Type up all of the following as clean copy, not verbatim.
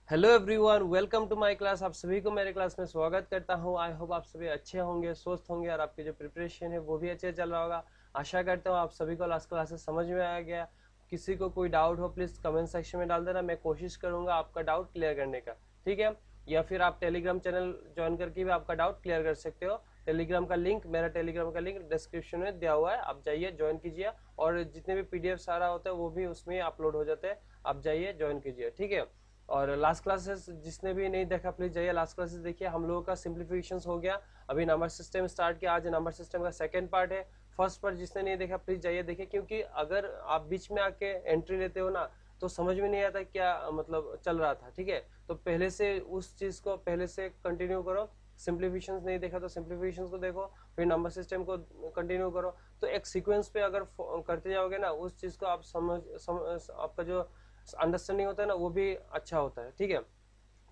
Hello everyone, welcome to my class. आप सभी को मेरे क्लास में स्वागत करता हूं। आई होप आप सभी अच्छे होंगे, स्वस्थ होंगे और आपकी जो प्रिपरेशन है वो भी अच्छे चल रहा होगा। आशा करता हूं आप सभी को लास्ट क्लासेस समझ में आ गया। किसी को कोई डाउट हो प्लीज कमेंट सेक्शन में डाल देना, मैं कोशिश करूंगा आपका डाउट क्लियर करने का। ठीक है, या फिर आप टेलीग्राम चैनल ज्वाइन करके भी आपका डाउट क्लियर कर सकते हो। टेलीग्राम का लिंक, मेरा टेलीग्राम का लिंक डिस्क्रिप्शन में दिया हुआ है, आप जाइए ज्वाइन कीजिए। और जितने भी पीडीएफ सारा होता है वो भी उसमें अपलोड हो जाते हैं, आप जाइए ज्वाइन कीजिए। ठीक है, और लास्ट क्लासेस जिसने भी नहीं देखा प्लीज जाइए लास्ट क्लासेस देखिए। हम लोगों का सिंप्लीफिकेशन हो गया, अभी नंबर सिस्टम स्टार्ट किया। आज नंबर सिस्टम का सेकंड पार्ट है। फर्स्ट पार्ट जिसने नहीं देखा प्लीज जाइए देखिए, क्योंकि अगर आप बीच में आके एंट्री लेते हो ना तो समझ में नहीं आता क्या मतलब चल रहा था। ठीक है, तो पहले से उस चीज को पहले से कंटिन्यू करो। सिंप्लीफिकेशन नहीं देखा तो सिंप्लीफिकेशन को देखो, फिर नंबर सिस्टम को कंटिन्यू करो। तो एक सीक्वेंस पे अगर करते जाओगे ना उस चीज को आप आपका जो अंडरस्टैंडिंग होता है ना वो भी अच्छा होता है। ठीक है,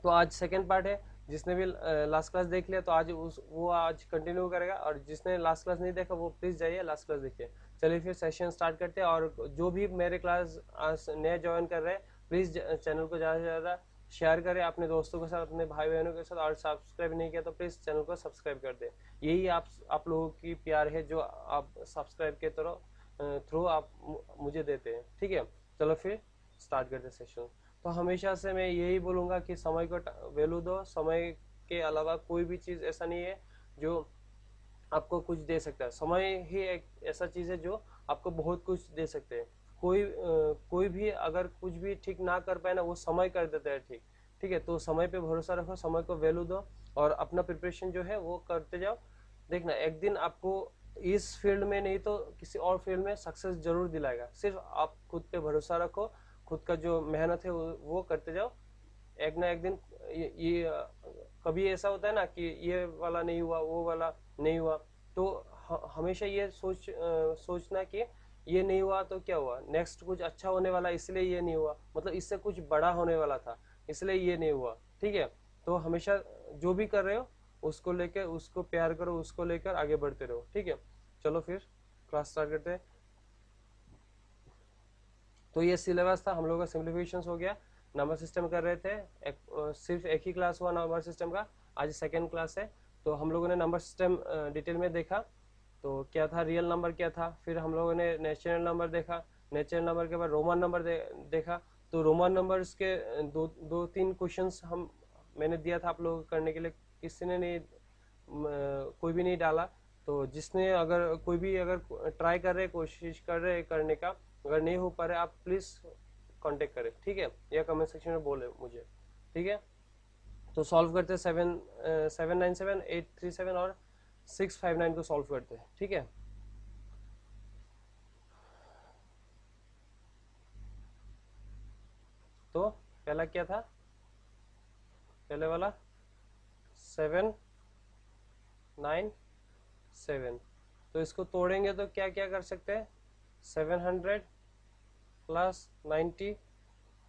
तो आज सेकंड पार्ट है। जिसने भी लास्ट क्लास देख लिया तो आज उस वो आज कंटिन्यू करेगा, और जिसने लास्ट क्लास नहीं देखा वो प्लीज जाइए लास्ट क्लास देखिए। चलिए फिर सेशन स्टार्ट करते हैं। और जो भी मेरे क्लास आज नया ज्वाइन कर रहे हैं प्लीज चैनल को ज़्यादा से ज़्यादा शेयर करें अपने दोस्तों के साथ, अपने भाई बहनों के साथ। और सब्सक्राइब नहीं किया तो प्लीज चैनल को सब्सक्राइब कर दें। यही आप लोगों की प्यार है जो आप सब्सक्राइब के थ्रू आप मुझे देते हैं। ठीक है, चलो फिर स्टार्ट करते सेशन। तो हमेशा से मैं यही बोलूंगा कि समय को वैल्यू दो। समय के अलावा कोई भी चीज ऐसा नहीं है जो आपको कुछ दे सकता है। समय ही एक ऐसा चीज है जो आपको बहुत कुछ दे सकते हैं। कोई भी अगर कुछ भी ठीक ना कर पाए ना वो समय कर देता है ठीक। ठीक है, तो समय पे भरोसा रखो, समय को वैल्यू दो और अपना प्रिपरेशन जो है वो करते जाओ। देखना एक दिन आपको इस फील्ड में नहीं तो किसी और फील्ड में सक्सेस जरूर दिलाएगा। सिर्फ आप खुद पे भरोसा रखो, खुद का जो मेहनत है वो करते जाओ। एक ना एक दिन ये कभी ऐसा होता है ना कि ये वाला नहीं हुआ, वो वाला नहीं हुआ, तो हमेशा ये सोचना कि ये नहीं हुआ तो क्या हुआ, नेक्स्ट कुछ अच्छा होने वाला इसलिए ये नहीं हुआ, मतलब इससे कुछ बड़ा होने वाला था इसलिए ये नहीं हुआ। ठीक है, तो हमेशा जो भी कर रहे हो उसको लेकर उसको प्यार करो, उसको लेकर आगे बढ़ते रहो। ठीक है, चलो फिर क्लास स्टार्ट करते हैं। तो ये सिलेबस था हम लोगों का, सिंप्लीफिकेशन हो गया। नंबर सिस्टम कर रहे थे, सिर्फ एक ही क्लास हुआ नंबर सिस्टम का, आज सेकेंड क्लास है। तो हम लोगों ने नंबर सिस्टम डिटेल में देखा। तो क्या था, रियल नंबर क्या था, फिर हम लोगों ने नेचुरल नंबर देखा। नेचुरल नंबर के बाद रोमन नंबर देखा। तो रोमन नंबर्स के दो तीन क्वेश्चंस मैंने दिया था आप लोगों को करने के लिए। किसी ने नहीं कोई भी नहीं डाला। तो जिसने अगर कोई भी अगर ट्राई कर रहे, कोशिश कर रहे करने का, अगर नहीं हो पा रहे आप प्लीज कांटेक्ट करें। ठीक है, या कमेंट सेक्शन में बोले मुझे। ठीक है, तो सॉल्व करते हैं। 797, 837 और 659 को सॉल्व करते हैं। ठीक है, तो पहला क्या था, पहले वाला 797। तो इसको तोड़ेंगे तो क्या क्या कर सकते हैं, 700 प्लस 90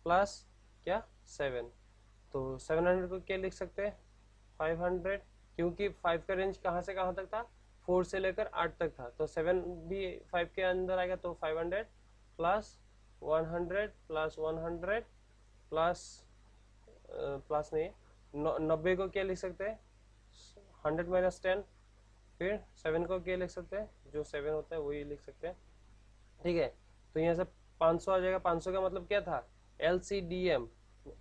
प्लस क्या 7। तो 700 को क्या लिख सकते हैं, 500, क्योंकि 5 का रेंज कहाँ से कहाँ तक था, 4 से लेकर 8 तक था। तो 7 भी 5 के अंदर आएगा, तो 500 प्लस 100 प्लस 100 प्लस प्लस नहीं, 90 को क्या लिख सकते हैं, 100 - 10। फिर 7 को क्या लिख सकते हैं, जो 7 होता है वही लिख सकते हैं। ठीक है, तो यहाँ से 500 आ जाएगा। 500 का मतलब क्या था, LCDM।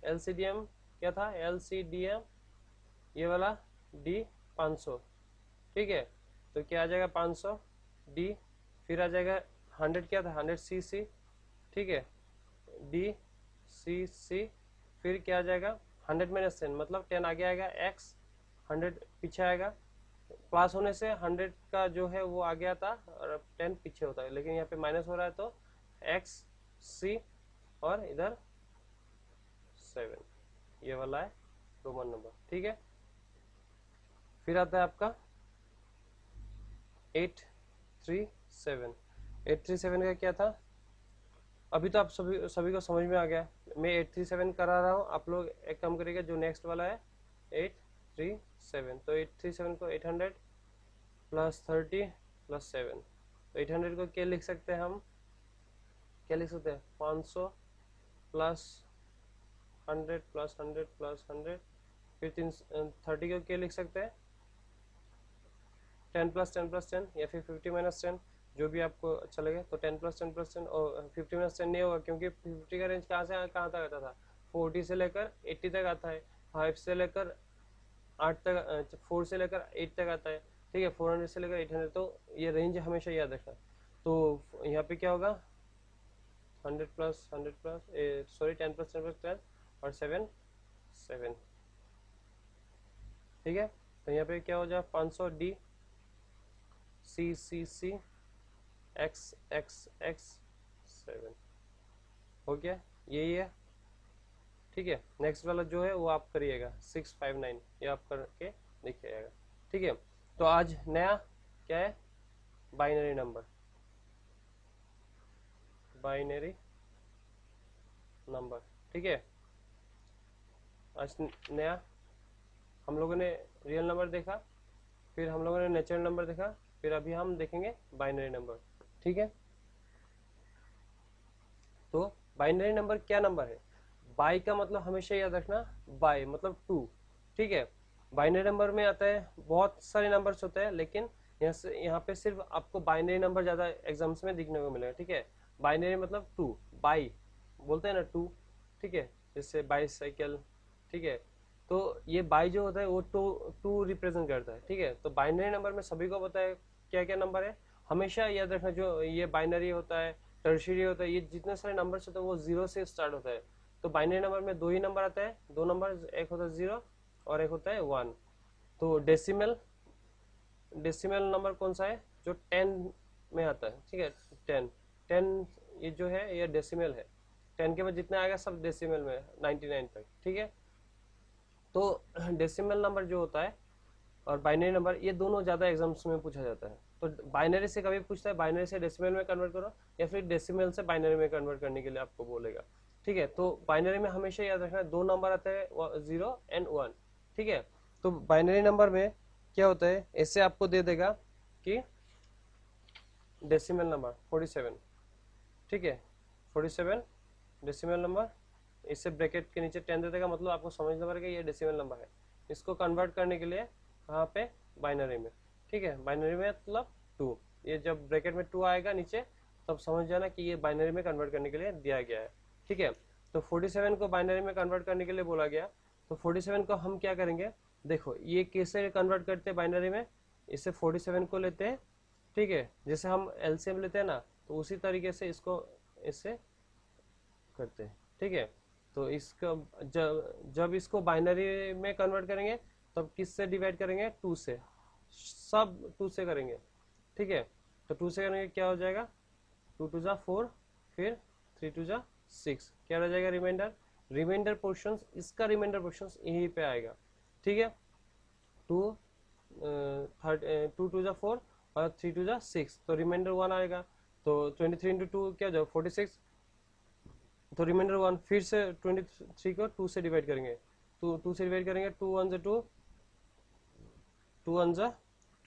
LCDM क्या था, LCDM ये वाला D 500। ठीक है, तो क्या आ जाएगा 500 D। फिर आ जाएगा 100, क्या था 100cc। ठीक है, DCC। फिर क्या आ जाएगा 100 - 10, मतलब 10 आगे आएगा, X 100 पीछे आएगा। प्लस होने से 100 का जो है वो आ गया था और 10 पीछे होता है, लेकिन यहाँ पे माइनस हो रहा है तो XC और इधर 7, ये वाला है रोमन नंबर। ठीक है, फिर आता है आपका 837। 837 का क्या था, अभी तो आप सभी सभी को समझ में आ गया। मैं 837 करा रहा हूँ, आप लोग एक काम करिएगा, जो नेक्स्ट वाला है 837। तो 837 को 800 प्लस 30 प्लस 7। तो 800 को क्या लिख सकते हैं हम, क्या लिख सकते हैं, 500 प्लस 100 प्लस 100 प्लस 100, फिर 30 को क्या लिख सकते हैं 10 प्लस 10 प्लस 10, या फिर 50 माइनस 10, जो भी आपको अच्छा लगे। तो 10 प्लस 10 प्लस 10, और 50 माइनस 10 नहीं होगा क्योंकि 50 का रेंज कहाँ से कहाँ तक आता था, 40 से लेकर 80 तक आता है, 5 से लेकर 8 तक, 4 से लेकर 8 तक आता है, ठीक है, 400 से लेकर 800, तो ये रेंज हमेशा याद रखना। तो यहाँ पे क्या होगा 100 plus 100 plus sorry 10 plus 10 plus 10 और 7 7, ठीक है। तो यहाँ पे क्या हो जाए 500 डी सी सी सी एक्स एक्स एक्स 7 हो गया, यही है, ठीक है। नेक्स्ट वाला जो है वो आप करिएगा 659, ये आप करके देखिएगा, ठीक है। तो आज नया क्या है बाइनरी नंबर, बाइनरी नंबर, ठीक है। आज नया हम लोगों ने रियल नंबर देखा, फिर हम लोगों ने नेचुरल नंबर देखा, फिर अभी हम देखेंगे बाइनरी नंबर, ठीक है। तो बाइनरी नंबर क्या नंबर है, बाई का मतलब हमेशा याद रखना, बाई मतलब 2, ठीक है। बाइनरी नंबर में आता है बहुत सारे नंबर्स होते हैं, लेकिन यहाँ पे सिर्फ आपको बाइनरी नंबर ज्यादा एग्जाम्स में दिखने को मिलेगा, ठीक है। बाइनरी मतलब 2, बाई बोलते हैं ना 2, ठीक है, जैसे बाईसाइकिल, ठीक है। तो ये बाई जो होता है वो टू रिप्रेजेंट करता है, ठीक है। तो बाइनरी नंबर में सभी को पता है क्या क्या नंबर है, हमेशा याद रखना, जो ये बाइनरी होता है, टर्शियरी होता है, ये जितने सारे नंबर्स होते हैं वो 0 से स्टार्ट होता है। तो बाइनरी नंबर में 2 ही नंबर आता है, 2 नंबर, एक होता है 0 और एक होता है 1। तो डेसिमल डेसिमल नंबर कौन सा है, जो 10 में आता है, ठीक है। 10 10 ये जो है ये डेसिमल है, 10 के बाद जितना आएगा सब डेसिमल में 99 तक, ठीक है। तो डेसिमल नंबर जो होता है और बाइनरी नंबर, ये दोनों ज्यादा एग्जाम्स में पूछा जाता है। तो बाइनरी से कभी पूछता है बाइनरी से डेसिमल में कन्वर्ट करो, या फिर डेसिमल से बाइनरी में कन्वर्ट करने के लिए आपको बोलेगा, ठीक है। तो बाइनरी में हमेशा याद रखना 2 नंबर आते हैं 0 एंड 1, ठीक है। तो बाइनरी नंबर में क्या होता है, ऐसे आपको दे देगा कि डेसिमल नंबर 47, ठीक है, 47 डेसिमल नंबर, इससे ब्रैकेट के नीचे 10 दे देगा, मतलब आपको समझना पड़ेगा ये डेसिमल नंबर है। इसको कन्वर्ट करने के लिए कहाँ पे बाइनरी में, ठीक है, बाइनरी में मतलब 2, ये जब ब्रैकेट में 2 आएगा नीचे तब समझ जाना कि ये बाइनरी में कन्वर्ट करने के लिए दिया गया है, ठीक है। तो 47 को बाइनरी में कन्वर्ट करने के लिए बोला गया, तो 47 को हम क्या करेंगे, देखो ये कैसे कन्वर्ट करते हैं बाइनरी में, इससे 47 को लेते हैं, ठीक है, जैसे हम एलसीएम लेते हैं ना, तो उसी तरीके से इसको इससे करते हैं, ठीक है। तो इसका जब इसको बाइनरी में कन्वर्ट करेंगे तब किससे डिवाइड करेंगे, 2 से, सब 2 से करेंगे, ठीक है। तो 2 से करेंगे क्या हो जाएगा, 2 2 जा 4, फिर 3 2 जा 6, क्या रह जाएगा रिमाइंडर, रिमाइंडर पोर्शंस, इसका रिमाइंडर पोर्शंस यहीं पे आएगा, ठीक है। 2 2 2 जा 4 और 3 2 जा 6, तो रिमाइंडर 1 आएगा। तो 23 इंटू 2 क्या हो जाएगा 46, तो रिमाइंडर 1, फिर से 23 को 2 से डिवाइड करेंगे, 2 से डिवाइड करेंगे, 2 1 जा 2, 2 1 जा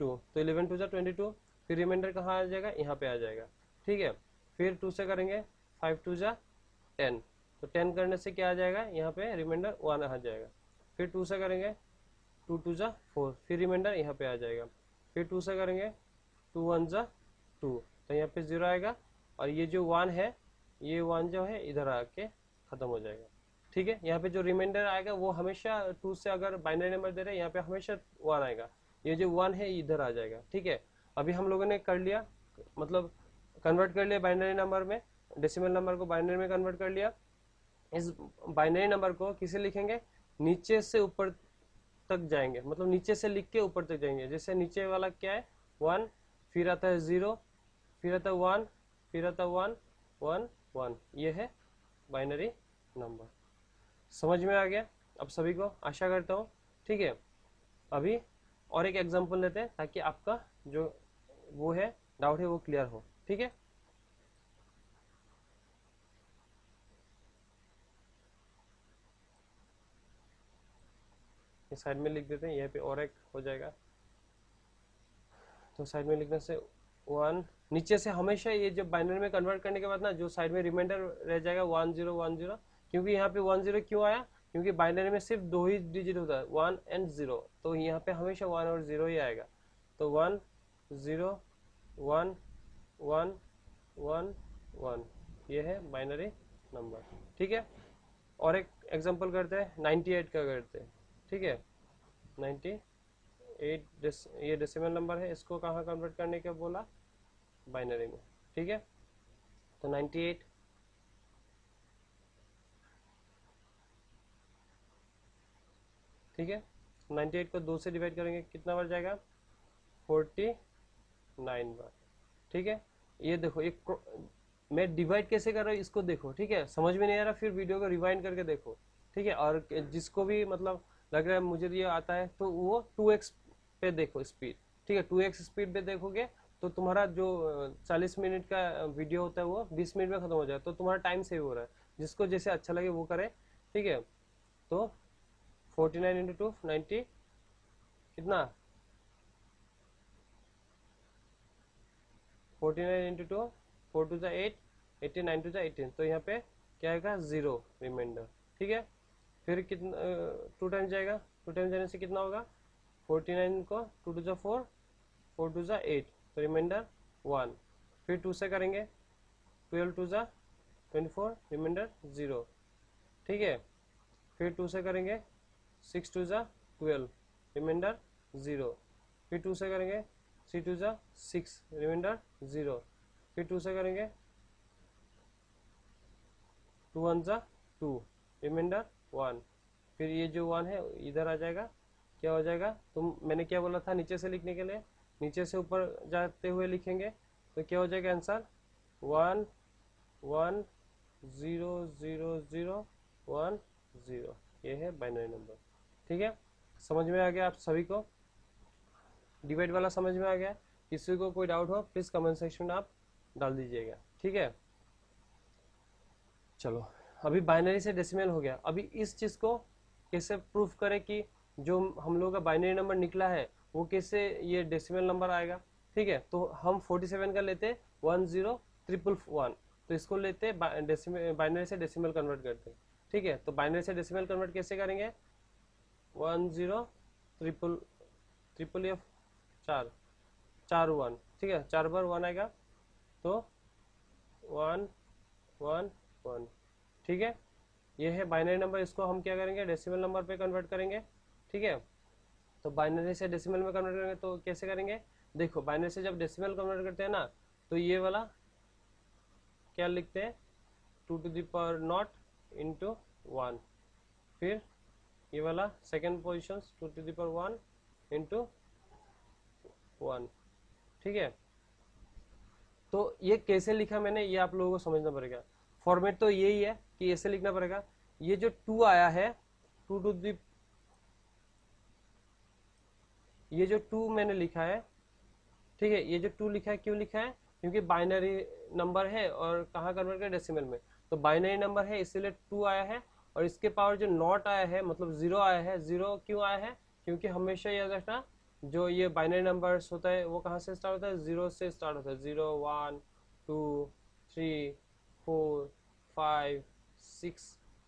2, तो 11 2 जा 22, फिर रिमाइंडर कहाँ आ जाएगा, यहाँ पे आ जाएगा, ठीक है। फिर 2 से करेंगे 5 2 जा 10, तो 10 करने से क्या आ जाएगा, यहाँ पे रिमाइंडर 1 आ जाएगा। फिर 2 से करेंगे 2 2 जा 4, फिर रिमाइंडर यहाँ पे आ जाएगा। फिर 2 से करेंगे 2 1 जा 2, तो यहाँ पे 0 आएगा, और ये जो 1 है, ये 1 जो है इधर आके खत्म हो जाएगा, ठीक है। यहाँ पे जो रिमाइंडर आएगा वो हमेशा 2 से, अगर बाइनरी नंबर दे रहे हैं यहाँ पे हमेशा 1 आएगा, ये जो 1 है इधर आ जाएगा, ठीक है। अभी हम लोगों ने कर लिया, मतलब कन्वर्ट कर लिया बाइनरी नंबर में, डेसिमल नंबर को बाइनरी में कन्वर्ट कर लिया। इस बाइनरी नंबर को किसे लिखेंगे, नीचे से ऊपर तक जाएंगे, मतलब नीचे से लिख के ऊपर तक जाएंगे। जैसे नीचे वाला क्या है 1, फिर आता है 0, फिर आता है 1, फिर आता है 1 1 1, ये है बाइनरी नंबर। समझ में आ गया अब सभी को, आशा करता हूँ, ठीक है। अभी और एक एग्जांपल लेते हैं ताकि आपका जो वो है डाउट है वो क्लियर हो, ठीक है। इस साइड में लिख देते हैं, यहाँ पे और एक हो जाएगा, तो साइड में लिखने से 1, नीचे से हमेशा ये जब बाइनरी में कन्वर्ट करने के बाद ना जो साइड में रिमाइंडर रह जाएगा 1 0 1 0, क्योंकि यहाँ पे 1 0 क्यों आया, क्योंकि बाइनरी में सिर्फ 2 ही डिजिट होता है, 1 एंड 0, तो यहाँ पे हमेशा 1 और 0 ही आएगा। तो 1 0 1 1 1 1, ये है बाइनरी नंबर। ठीक है, और एक एग्जांपल करते हैं, 98 का करते हैं। ठीक है, 98 ये डेसिमल नंबर है, इसको कहाँ कन्वर्ट करने के बोला, बाइनरी में। ठीक है, तो 98 ठीक है, 98 को 2 से डिवाइड करेंगे, कितना बार जाएगा, 49 बार। ठीक है, ये देखो, एक मैं डिवाइड कैसे कर रहा हूँ इसको देखो। ठीक है, समझ में नहीं आ रहा फिर वीडियो को रिवाइंड करके देखो। ठीक है, और जिसको भी मतलब लग रहा है मुझे ये आता है, तो वो 2x पे देखो स्पीड। ठीक है, 2x स्पीड पे देखोगे तो तुम्हारा जो 40 मिनट का वीडियो होता है वो 20 मिनट में खत्म हो जाए, तो तुम्हारा टाइम सेव हो रहा है। जिसको जैसे अच्छा लगे वो करे। ठीक है, तो 49 इंटू 2 90, कितना, 49 इंटू 2 4 टू 8, 89 टू 18, तो यहाँ पे क्या आएगा, 0 रिमाइंडर। ठीक है, फिर कितना 2 टाइम्स जाएगा, 2 टाइम्स जाने से कितना होगा, 49 को 2 टू 4, 4 टू 8, तो रिमाइंडर 1। फिर 2 से करेंगे, 12 टू 24, रिमाइंडर 0। ठीक है, फिर 2 से करेंगे, 6 टू 12, रिमाइंडर 0। फिर 2 से करेंगे, 3 टू 6, रिमाइंडर 0। फिर 2 से करेंगे, 2 1 2, रिमाइंडर 1। फिर ये जो 1 है इधर आ जाएगा, क्या हो जाएगा, मैंने क्या बोला था नीचे से लिखने के लिए, नीचे से ऊपर जाते हुए लिखेंगे, तो क्या हो जाएगा आंसर, 1 1 0 0 0 1 0, ये है बाइनरी नंबर। ठीक है, समझ में आ गया आप सभी को, डिवाइड वाला समझ में आ गया। किसी को कोई डाउट हो प्लीज कमेंट सेक्शन में आप डाल दीजिएगा। ठीक है, चलो अभी बाइनरी से डेसिमल हो गया। अभी इस चीज को कैसे प्रूफ करें कि जो हम लोग का बाइनरी नंबर निकला है वो कैसे ये डेसिमल नंबर आएगा। ठीक है, तो हम 47 का लेते 10,111, तो इसको लेते बाइनरी से डेसिमल कन्वर्ट करते। ठीक है, तो बाइनरी से डेसिमल कन्वर्ट कैसे करेंगे, 10 ट्रिपल एफ 4 1। ठीक है, 4 बार 1 आएगा, तो 1 1 1। ठीक है, ये है बाइनरी नंबर, इसको हम क्या करेंगे, डेसिमल नंबर पे कन्वर्ट करेंगे। ठीक है, तो बाइनरी से डेसिमल में कन्वर्ट करेंगे तो कैसे करेंगे, देखो बाइनरी से जब डेसिमल कन्वर्ट करते हैं ना, तो ये वाला क्या लिखते हैं, 2 to the power not into 1। फिर ये वाला second position 2 to the power 1 into 1। ठीक है, तो ये कैसे लिखा मैंने, ये आप लोगों को समझना पड़ेगा। फॉर्मेट तो यही है कि ऐसे लिखना पड़ेगा। ये जो 2 आया है, 2 टू दी, ये जो 2 मैंने लिखा है, ठीक है, ये जो 2 लिखा है, क्यों लिखा है, क्योंकि बाइनरी नंबर है और कहाँ कन्वर्ट कर, डेसिमल में, तो बाइनरी नंबर है इसीलिए 2 आया है। और इसके पावर जो नॉट आया है, मतलब 0 आया है, 0 क्यों आया है, क्योंकि हमेशा याद रखना जो ये बाइनरी नंबर्स होता है वो कहाँ से स्टार्ट होता है, 0 से स्टार्ट होता है। 0 1 2 3 4 5 6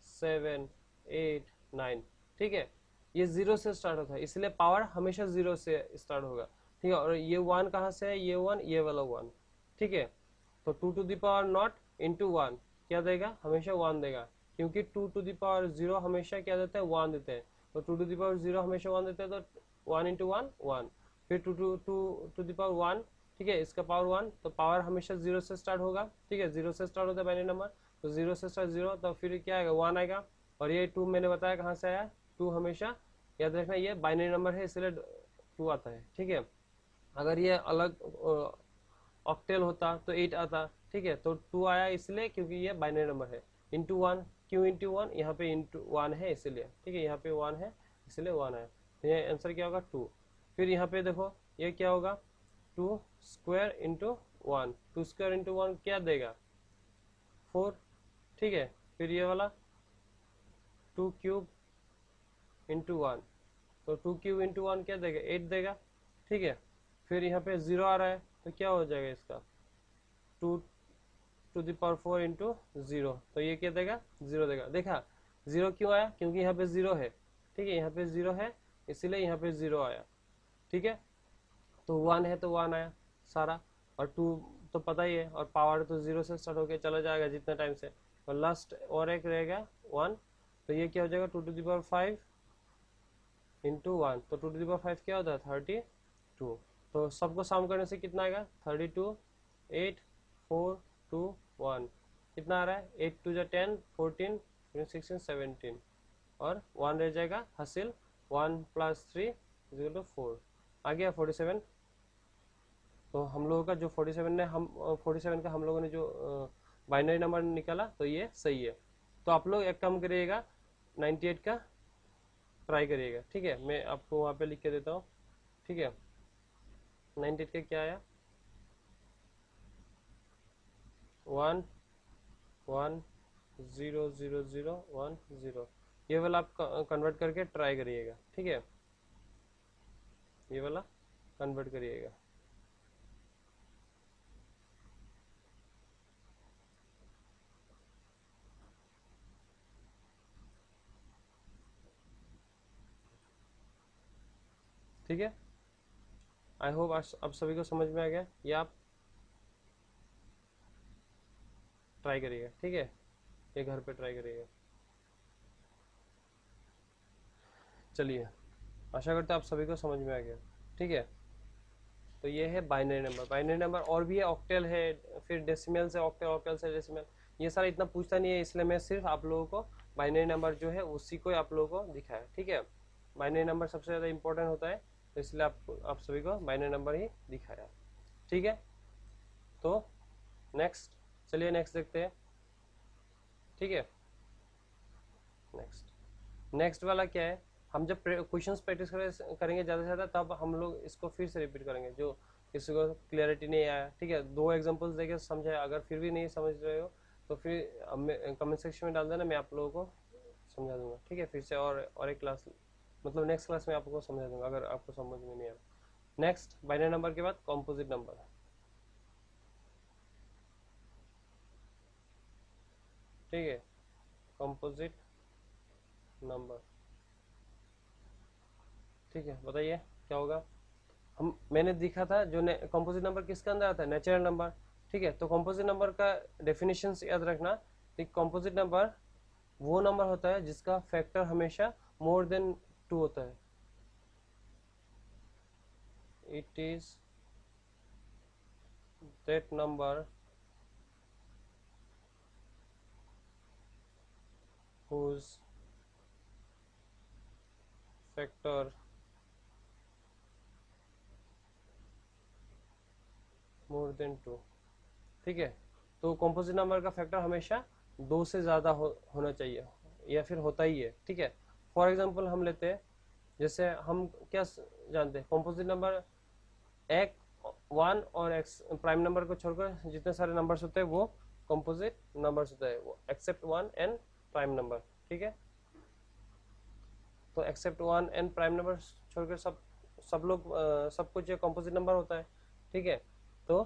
7 8 9। ठीक है, ये 0 से स्टार्ट होता है, इसलिए पावर हमेशा 0 से स्टार्ट होगा। ठीक है, और ये 1 कहाँ से है, ये 1, ये वाला 1। ठीक है, तो 2 to the power not into 1 क्या देगा, हमेशा 1 देगा, क्योंकि 2 टू द पावर 0 हमेशा क्या देते हैं, 1 देते हैं। तो 2 टू द पावर 0 हमेशा 1 देते हैं, तो 1 इंटू 1 1। फिर 2 टू द पावर 1, ठीक है, इसका पावर 1, तो पावर हमेशा 0 से स्टार्ट होगा। ठीक है, 0 से स्टार्ट होता है बाइनरी नंबर, तो 0 से स्टार्ट 0, तो फिर क्या आएगा, 1 आएगा। और ये 2 मैंने बताया कहाँ से आया, 2 हमेशा याद रखना ये बाइनरी नंबर है इसलिए 2 आता है। ठीक है, अगर ये अलग ऑक्टेल होता तो 8 आता। ठीक है, तो 2 आया इसलिए क्योंकि ये बाइनरी नंबर है। इंटू 1, क्यों इंटू 1, यहाँ पे इंटू 1 है इसलिए। ठीक है, यहाँ पे 1 है इसलिए 1 आया, तो ये आंसर क्या होगा, 2। फिर यहाँ पे देखो ये क्या होगा, 2 स्क्वायर इंटू 1, 2 स्क्वायर इंटू 1 क्या देगा, 4। ठीक है, फिर ये वाला 2 क्यूब इंटू 1, तो 2 क्यूब इंटू 1 क्या देगा, 8 देगा। ठीक है, फिर यहाँ पे 0 आ रहा है तो क्या हो जाएगा इसका, 2 टू द पावर 4 इंटू 0, तो ये क्या देगा, 0 देगा। देखा जीरो क्यों आया? क्योंकि यहाँ पे जीरो है, ठीक है, यहाँ पे जीरो है इसीलिए यहाँ पे जीरो आया, ठीक है। तो वन है तो वन आया सारा, और टू तो पता ही है, और पावर तो जीरो से स्टार्ट होके चला जाएगा जितना टाइम से, और लास्ट और एक रहेगा वन, तो ये क्या हो जाएगा 2⁵ इंटू वन, तो 2⁵ क्या होता है 32। तो सबको सम करने से कितना आएगा 32, 8, 4, 2, 1, कितना आ रहा है 8 2 10, 14, 16, 17, और वन रह जाएगा हासिल, 1 + 3 = 4, आ गया 47। तो हम लोगों का जो 47 ने हम 47 का हम लोगों ने जो बाइनरी नंबर निकाला, तो ये सही है। तो आप लोग एक काम करिएगा 98 का ट्राई करिएगा, ठीक है, मैं आपको वहाँ पे लिख के देता हूँ, ठीक है। 98 का क्या आया 1 1 0 0 0 1 0, ये वाला आप कन्वर्ट करके ट्राई करिएगा, ठीक है, ये वाला कन्वर्ट करिएगा। ठीक है, आई होप आप सभी को समझ में आ गया, ये आप ट्राई करिएगा, ठीक है, ये घर पे ट्राई करिएगा। चलिए, आशा करते हैं आप सभी को समझ में आ गया, ठीक है। तो ये है बाइनरी नंबर, बाइनरी नंबर और भी है, ऑक्टेल है, फिर डेसिमल से ऑक्टेल, ऑक्टेल से डेसिमल, ये सारा इतना पूछता नहीं है, इसलिए मैं सिर्फ आप लोगों को बाइनरी नंबर जो है उसी को आप लोगों को दिखाया, ठीक है। बाइनरी नंबर सबसे ज़्यादा इंपॉर्टेंट होता है, तो इसलिए आप सभी को बाइनरी नंबर ही दिखाया, ठीक है। तो नेक्स्ट, चलिए नेक्स्ट देखते हैं, ठीक है। नेक्स्ट वाला क्या है, हम जब क्वेश्चंस प्रैक्टिस करेंगे ज़्यादा से ज़्यादा, तब हम लोग इसको फिर से रिपीट करेंगे, जो किसी को क्लियरिटी नहीं आया, ठीक है, 2 एग्जांपल्स देके समझे, अगर फिर भी नहीं समझ रहे हो तो फिर कमेंट सेक्शन में डाल देना, मैं आप लोगों को समझा दूंगा, ठीक है, फिर से और एक क्लास, मतलब नेक्स्ट क्लास में आपको समझा दूंगा अगर आपको समझ में नहीं आया। नेक्स्ट, बाइनरी नंबर के बाद कॉम्पोजिट नंबर, ठीक है, कॉम्पोजिट नंबर, ठीक है, बताइए क्या होगा। मैंने देखा था जो कंपोजिट नंबर किसके अंदर आता है, नेचुरल नंबर, ठीक है। तो कंपोजिट नंबर का डेफिनेशन याद रखना, कंपोजिट नंबर वो नंबर होता है जिसका फैक्टर हमेशा मोर देन 2 होता है, it is that number whose factor more than 2, ठीक है। तो कंपोजिट नंबर का फैक्टर हमेशा 2 से ज़्यादा होना चाहिए, या फिर होता ही है, ठीक है। फॉर एग्जांपल हम लेते हैं, जैसे हम क्या जानते हैं, कंपोजिट नंबर एक, वन और एक्स प्राइम नंबर को छोड़कर जितने सारे नंबर्स होते हैं वो कंपोजिट नंबर्स होते हैं, वो except one and prime number, ठीक है। तो except one and prime number छोड़कर सब लोग सब कुछ कंपोजिट नंबर होता है, ठीक है। तो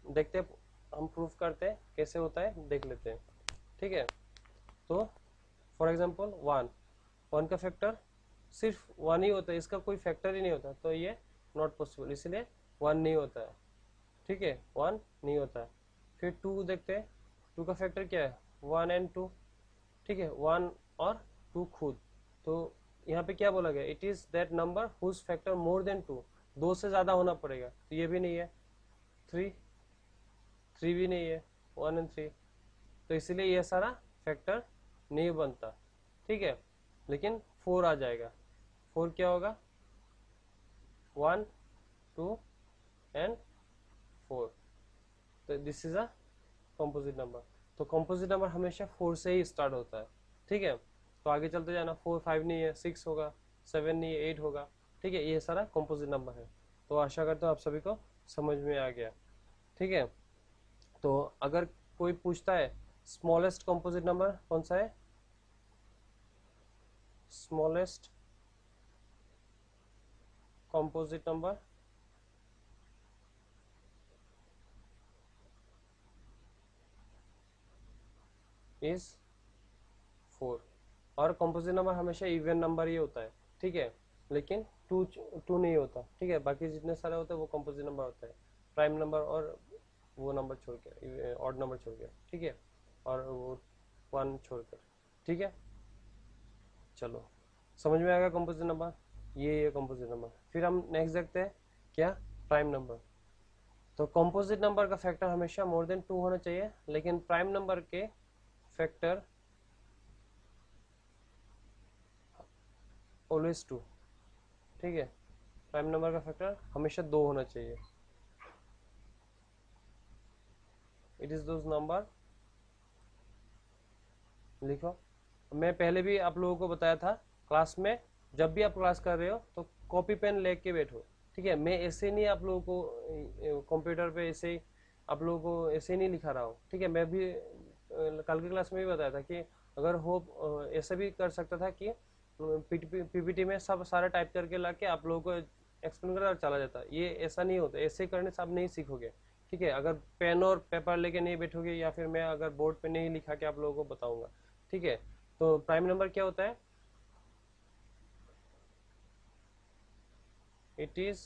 देखते हम प्रूफ करते हैं कैसे होता है, देख लेते हैं, ठीक है। तो फॉर एग्जांपल वन का फैक्टर सिर्फ वन ही होता है, इसका कोई फैक्टर ही नहीं होता, तो ये नॉट पॉसिबल, इसलिए वन नहीं होता है, ठीक है, वन नहीं होता है। फिर टू देखते हैं, टू का फैक्टर क्या है 1 एंड 2, ठीक है, 1 और 2 खुद, तो यहाँ पे क्या बोला गया, it is that number whose factor more than 2, 2 से ज़्यादा होना पड़ेगा, तो ये भी नहीं है। 3 भी नहीं है, 1 एंड 3, तो इसलिए ये सारा फैक्टर नहीं बनता, ठीक है। लेकिन 4 आ जाएगा, 4 क्या होगा 1 2 एंड 4, तो this is a composite number. तो कंपोजिट नंबर हमेशा 4 से ही स्टार्ट होता है, ठीक है। तो आगे चलते जाना, 4 5 नहीं है, 6 होगा, 7 नहीं है, 8 होगा, ठीक है, ये सारा कंपोजिट नंबर है। तो आशा करता हूँ आप सभी को समझ में आ गया, ठीक है। तो अगर कोई पूछता है स्मॉलेस्ट कंपोजिट नंबर कौन सा है, स्मॉलेस्ट कंपोजिट नंबर is 4। और कंपोजिट नंबर हमेशा इवन नंबर ही होता है, ठीक है, लेकिन टू नहीं होता, ठीक है, बाकी जितने सारे होते हैं वो कंपोजिट नंबर होता है, प्राइम नंबर और वो नंबर छोड़ के, ऑड नंबर छोड़ के, ठीक है, और वो 1 छोड़कर, ठीक है। चलो समझ में आ गया कंपोजिट नंबर, ये कंपोजिट नंबर। फिर हम नेक्स्ट देखते हैं क्या, प्राइम नंबर। तो कंपोजिट नंबर का फैक्टर हमेशा मोर देन 2 होना चाहिए, लेकिन प्राइम नंबर के फैक्टर ऑलवेज 2, ठीक है, प्राइम नंबर का फैक्टर हमेशा 2 होना चाहिए। इट इज दोज नंबर, लिखो। मैं पहले भी आप लोगों को बताया था क्लास में, जब भी आप क्लास कर रहे हो तो कॉपी पेन लेके बैठो, ठीक है। मैं ऐसे नहीं आप लोगों को कंप्यूटर पे ऐसे ही आप लोगों को ऐसे नहीं लिखा रहा हूँ, ठीक है। मैं भी कल की क्लास में भी बताया था कि अगर हो ऐसा भी कर सकता था कि पीपीटी में सब सारा टाइप करके ला के आप लोगों को एक्सप्लेन कर चला जाता। ये ऐसा नहीं होता, ऐसे करने से आप नहीं सीखोगे, ठीक है। अगर पेन और पेपर लेके नहीं बैठोगे या फिर मैं अगर बोर्ड पे नहीं लिखा के आप लोगों को बताऊंगा, ठीक है। तो प्राइम नंबर क्या होता है, it is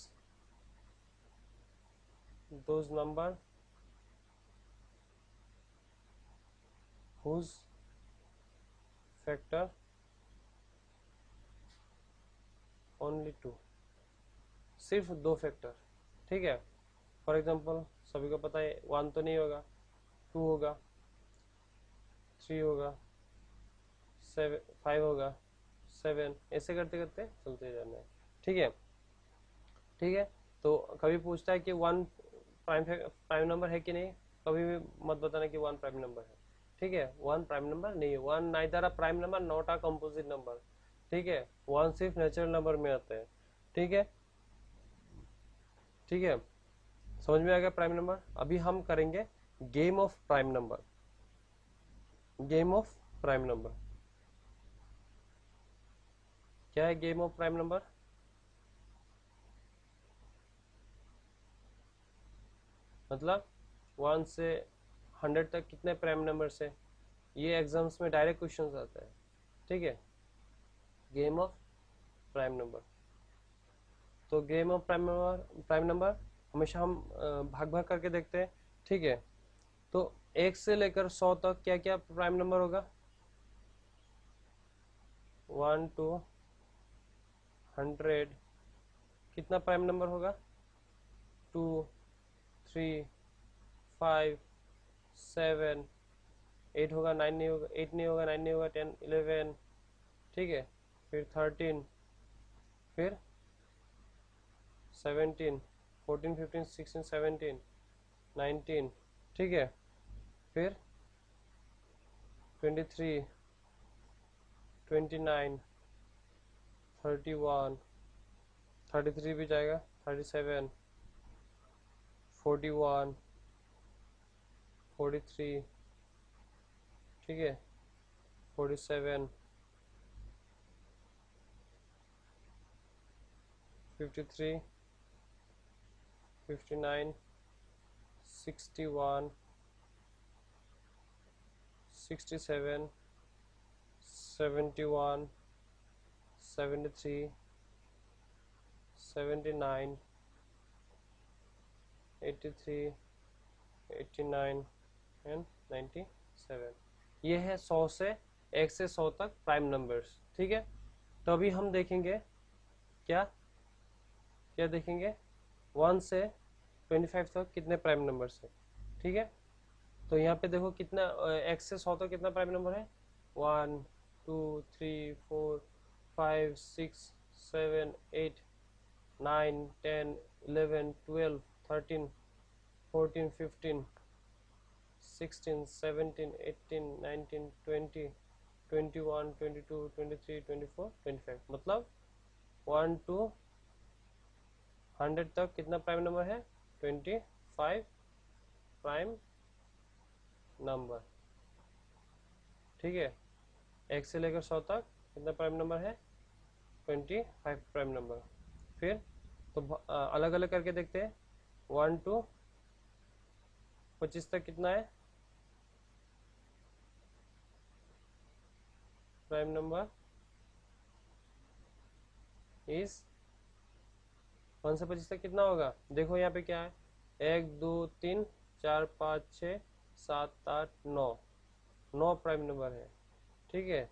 those number whose factor only 2, सिर्फ 2 फैक्टर, ठीक है। फॉर एग्जांपल सभी को पता है 1 तो नहीं होगा, 2 होगा, 3 होगा, 5 होगा, 7, ऐसे करते करते चलते जाना है, ठीक है, ठीक है। तो कभी पूछता है कि 1 प्राइम नंबर है कि नहीं, कभी भी मत बताना कि 1 प्राइम नंबर है, ठीक है। 1 प्राइम नंबर नहीं है, 1 neither a prime number not a composite number, ठीक है। 1 सिर्फ नेचुरल नंबर में आता है, ठीक है, ठीक है। समझ में आ गया प्राइम नंबर। अभी हम करेंगे game of prime number, game of prime number. क्या है गेम ऑफ प्राइम नंबर, मतलब 1 से 100 तक कितने प्राइम नंबर्स है, ये एग्जाम्स में डायरेक्ट क्वेश्चन आता है, ठीक है, गेम ऑफ प्राइम नंबर। तो गेम ऑफ प्राइम नंबर हमेशा हम भाग भाग करके देखते हैं, ठीक है। तो 1 से लेकर 100 तक क्या क्या प्राइम नंबर होगा, 1 to 100 कितना प्राइम नंबर होगा, 2, 3, 5, 7, 8 होगा, 9 नहीं होगा, 8 नहीं होगा, 9 नहीं होगा, 10, 11, ठीक है, फिर 13, फिर 17, 14, 15, 16, 17, 19, ठीक है, फिर 23, 29, 31, 33 भी जाएगा, 37, 41, 43, ठीक है, 47, 53, 59, 61, 67, 71, 73, 79, 83, 89 एंड 97। ये है 100 से 1 से 100 तक प्राइम नंबर्स, ठीक है। तो अभी हम देखेंगे क्या क्या देखेंगे, 1 से 25 तक कितने प्राइम नंबर्स है, ठीक है। तो यहाँ पे देखो कितना 1 से 100 तक कितना प्राइम नंबर है, 1, 2, 3, 4, 5, 6, 7, 8, 9, 10, 11, 12, 13, 14, 15, 16, 17, 18, 19, 20, 21, 22, 23, 24, 25, मतलब 1 to 100 तक कितना प्राइम नंबर है, 25 प्राइम नंबर, ठीक है। 1 से लेकर 100 तक कितना प्राइम नंबर है, 25 प्राइम नंबर। फिर तो अलग अलग करके देखते हैं, 1 to 25 तक कितना है, प्राइम नंबर इज 1 से 25 तक कितना होगा? देखो यहाँ पे क्या है, 1 2 3 4 5 6 7 8 9, 9 प्राइम नंबर है। ठीक है,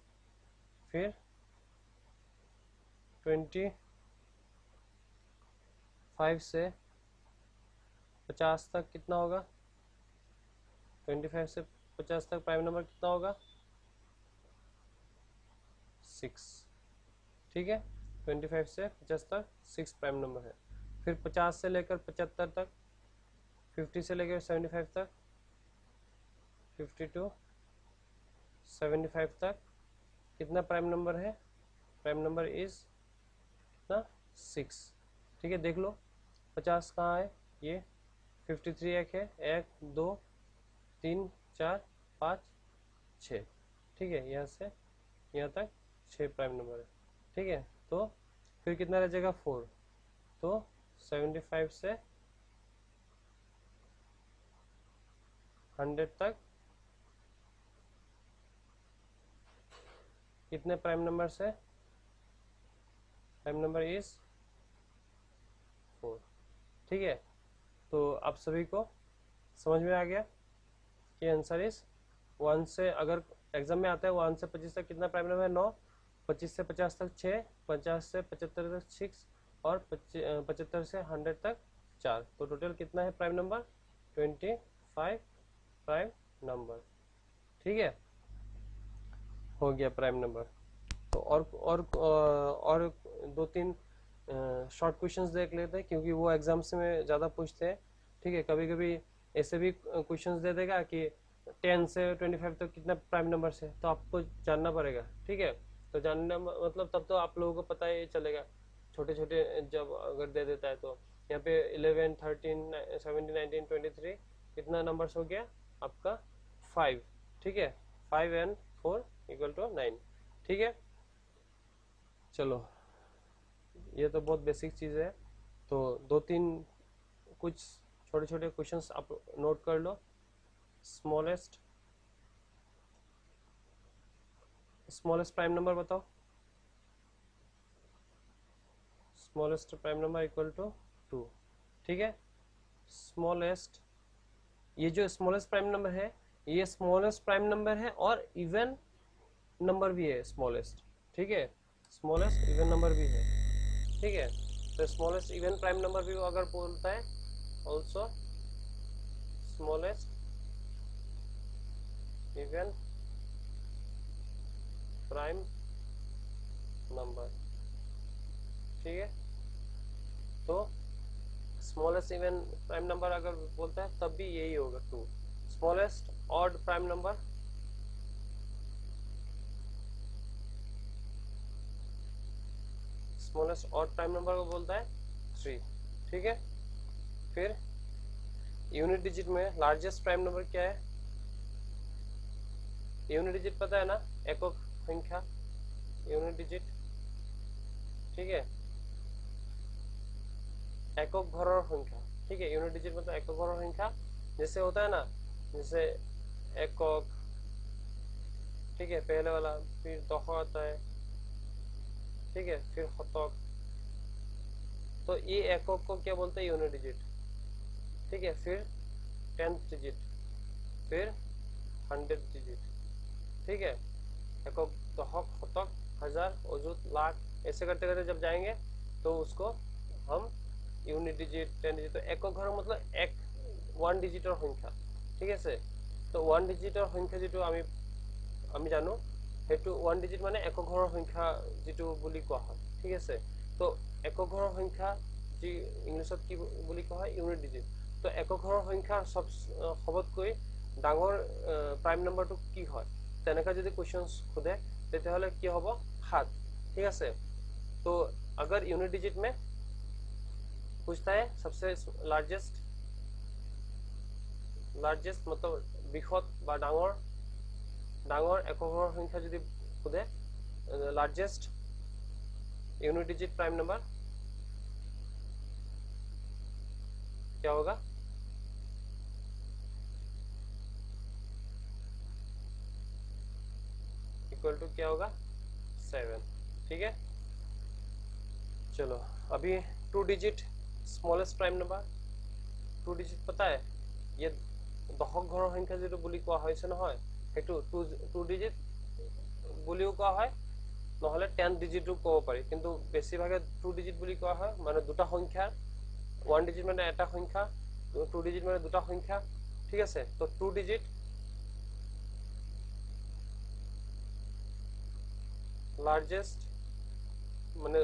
फिर 25 से 50 तक कितना होगा? 25 से 50 तक प्राइम नंबर कितना होगा? 6। ठीक है, 25 से 50 तक 6 प्राइम नंबर है। फिर 50 से लेकर 75 तक, 50 से लेकर 75 तक, 50 टू 75 तक कितना प्राइम नंबर है? प्राइम नंबर इज कितना? 6। ठीक है, देख लो 50 कहाँ है, ये 53 एक है, 1 2 3 4 5 6। ठीक है, यहाँ से यहाँ तक 6 प्राइम नंबर है। ठीक है, तो फिर कितना रह जाएगा? 4। तो 75 से 100 तक कितने प्राइम नंबर से? Prime number is 4। ठीक है, तो आप सभी को समझ में आ गया कि आंसर इज 1 से, अगर एग्जाम में आता है 1 से 25 तक कितना प्राइम नंबर है? 9। 25 से 50 तक 6, 50 से 75 तक 6 और 75 से 100 तक 4। तो टोटल कितना है प्राइम नंबर? 25 prime number. ठीक है, हो गया प्राइम नंबर। तो और 2-3 शॉर्ट क्वेश्चंस देख लेते हैं, क्योंकि वो एग्जाम्स में ज़्यादा पूछते हैं। ठीक है, कभी कभी ऐसे भी क्वेश्चंस दे देगा कि 10 से 25 तक कितना प्राइम नंबर से, तो आपको जानना पड़ेगा। ठीक है, तो जानना मतलब तब तो आप लोगों को पता ही चलेगा। छोटे छोटे जब अगर दे देता है तो यहाँ पे 11 13 17 19 23 कितना नंबर्स हो गया आपका? 5। ठीक है, 5 and 4 = 9। ठीक है, चलो ये तो बहुत बेसिक चीज़ है। तो 2-3 कुछ छोटे छोटे क्वेश्चंस आप नोट कर लो। स्मॉलेस्ट प्राइम नंबर बताओ। Smallest prime number = 2। ठीक है, स्मॉलेस्ट, ये जो स्मॉलेस्ट प्राइम नंबर है, ये स्मॉलेस्ट प्राइम नंबर है और इवन नंबर भी है स्मॉलेस्ट। ठीक है, स्मॉलेस्ट इवन नंबर भी है। ठीक है, तो स्मॉलेस्ट इवन प्राइम नंबर भी अगर बोलता है, also smallest even prime number. ठीक है, तो स्मॉलेस्ट इवन प्राइम नंबर अगर बोलता है तब भी यही होगा 2। Smallest odd prime number, smallest odd prime number को बोलता है 3। ठीक है, फिर यूनिट डिजिट में लार्जेस्ट प्राइम नंबर क्या है? यूनिट डिजिट पता है ना, एকক संख्या, यूनिट डिजिट। ठीक है, एকক घरों संख्या। ठीक है, यूनिट डिजिट मतलब एকক घरों संख्या। जैसे होता है ना, जैसे एকক, ठीक है, पहले वाला, फिर दशक आता है, ठीक है, फिर शतक। तो ये एকক को क्या बोलते हैं? Unit digit. ठीक है, फिर 10th डिजिट, फिर 100th डिजिट। ठीक है, एকক, दशक, शतक, हजार, अजुत, लाख, ऐसे करते करते जब जाएंगे तो उसको हम यूनिट डिजिट, 10 डिजिट। तो एকক घर मतलब एक 1 डिजिटर संख्या। ठीक আছে, तो 1 डिजिटर संख्या जो আমি জানো সেইটো 1 ডিজিট মানে একক ঘৰৰ সংখ্যা যেটো বুলি কোৱা হয়। ঠিক আছে, তো একক ঘৰৰ সংখ্যা যি ইংলিছত কি বুলি কোৱা হয়? Unit digit. তো একক ঘৰৰ সংখ্যা সবতকৈ ডাঙৰ প্ৰাইম নাম্বাৰটো কি হয়? তেনেকা যদি क्वेश्चंस खुदे তেতিয়াহলে কি হ'ব? 7। ঠিক আছে, तो अगर यूनिट डिजिट में पूछता है सबसे लार्जेस्ट मतलब বৃহৎ বা ডাঙৰ এককৰ সংখ্যা যদি খুদে, largest unit digit prime number क्या होगा? इक्वल टू क्या होगा? 7। ठीक है, चलो अभी 2 digit smallest prime number. 2 digit पता है ये দশক ঘৰৰ সংখ্যা যেটো বুলি কোৱা হৈছে নহয়, সেইটো 2 ডিজিট বুলিও কোৱা হয়, নহলে 10 ডিজিটো ক'ব পাৰি, কিন্তু বেছিভাগে 2 ডিজিট বুলি কোৱা হয়। মানে দুটা সংখ্যা, 1 ডিজিট মানে এটা সংখ্যা, 2 ডিজিট মানে দুটা সংখ্যা। ঠিক আছে, তো 2 ডিজিট লাৰ্জেষ্ট মানে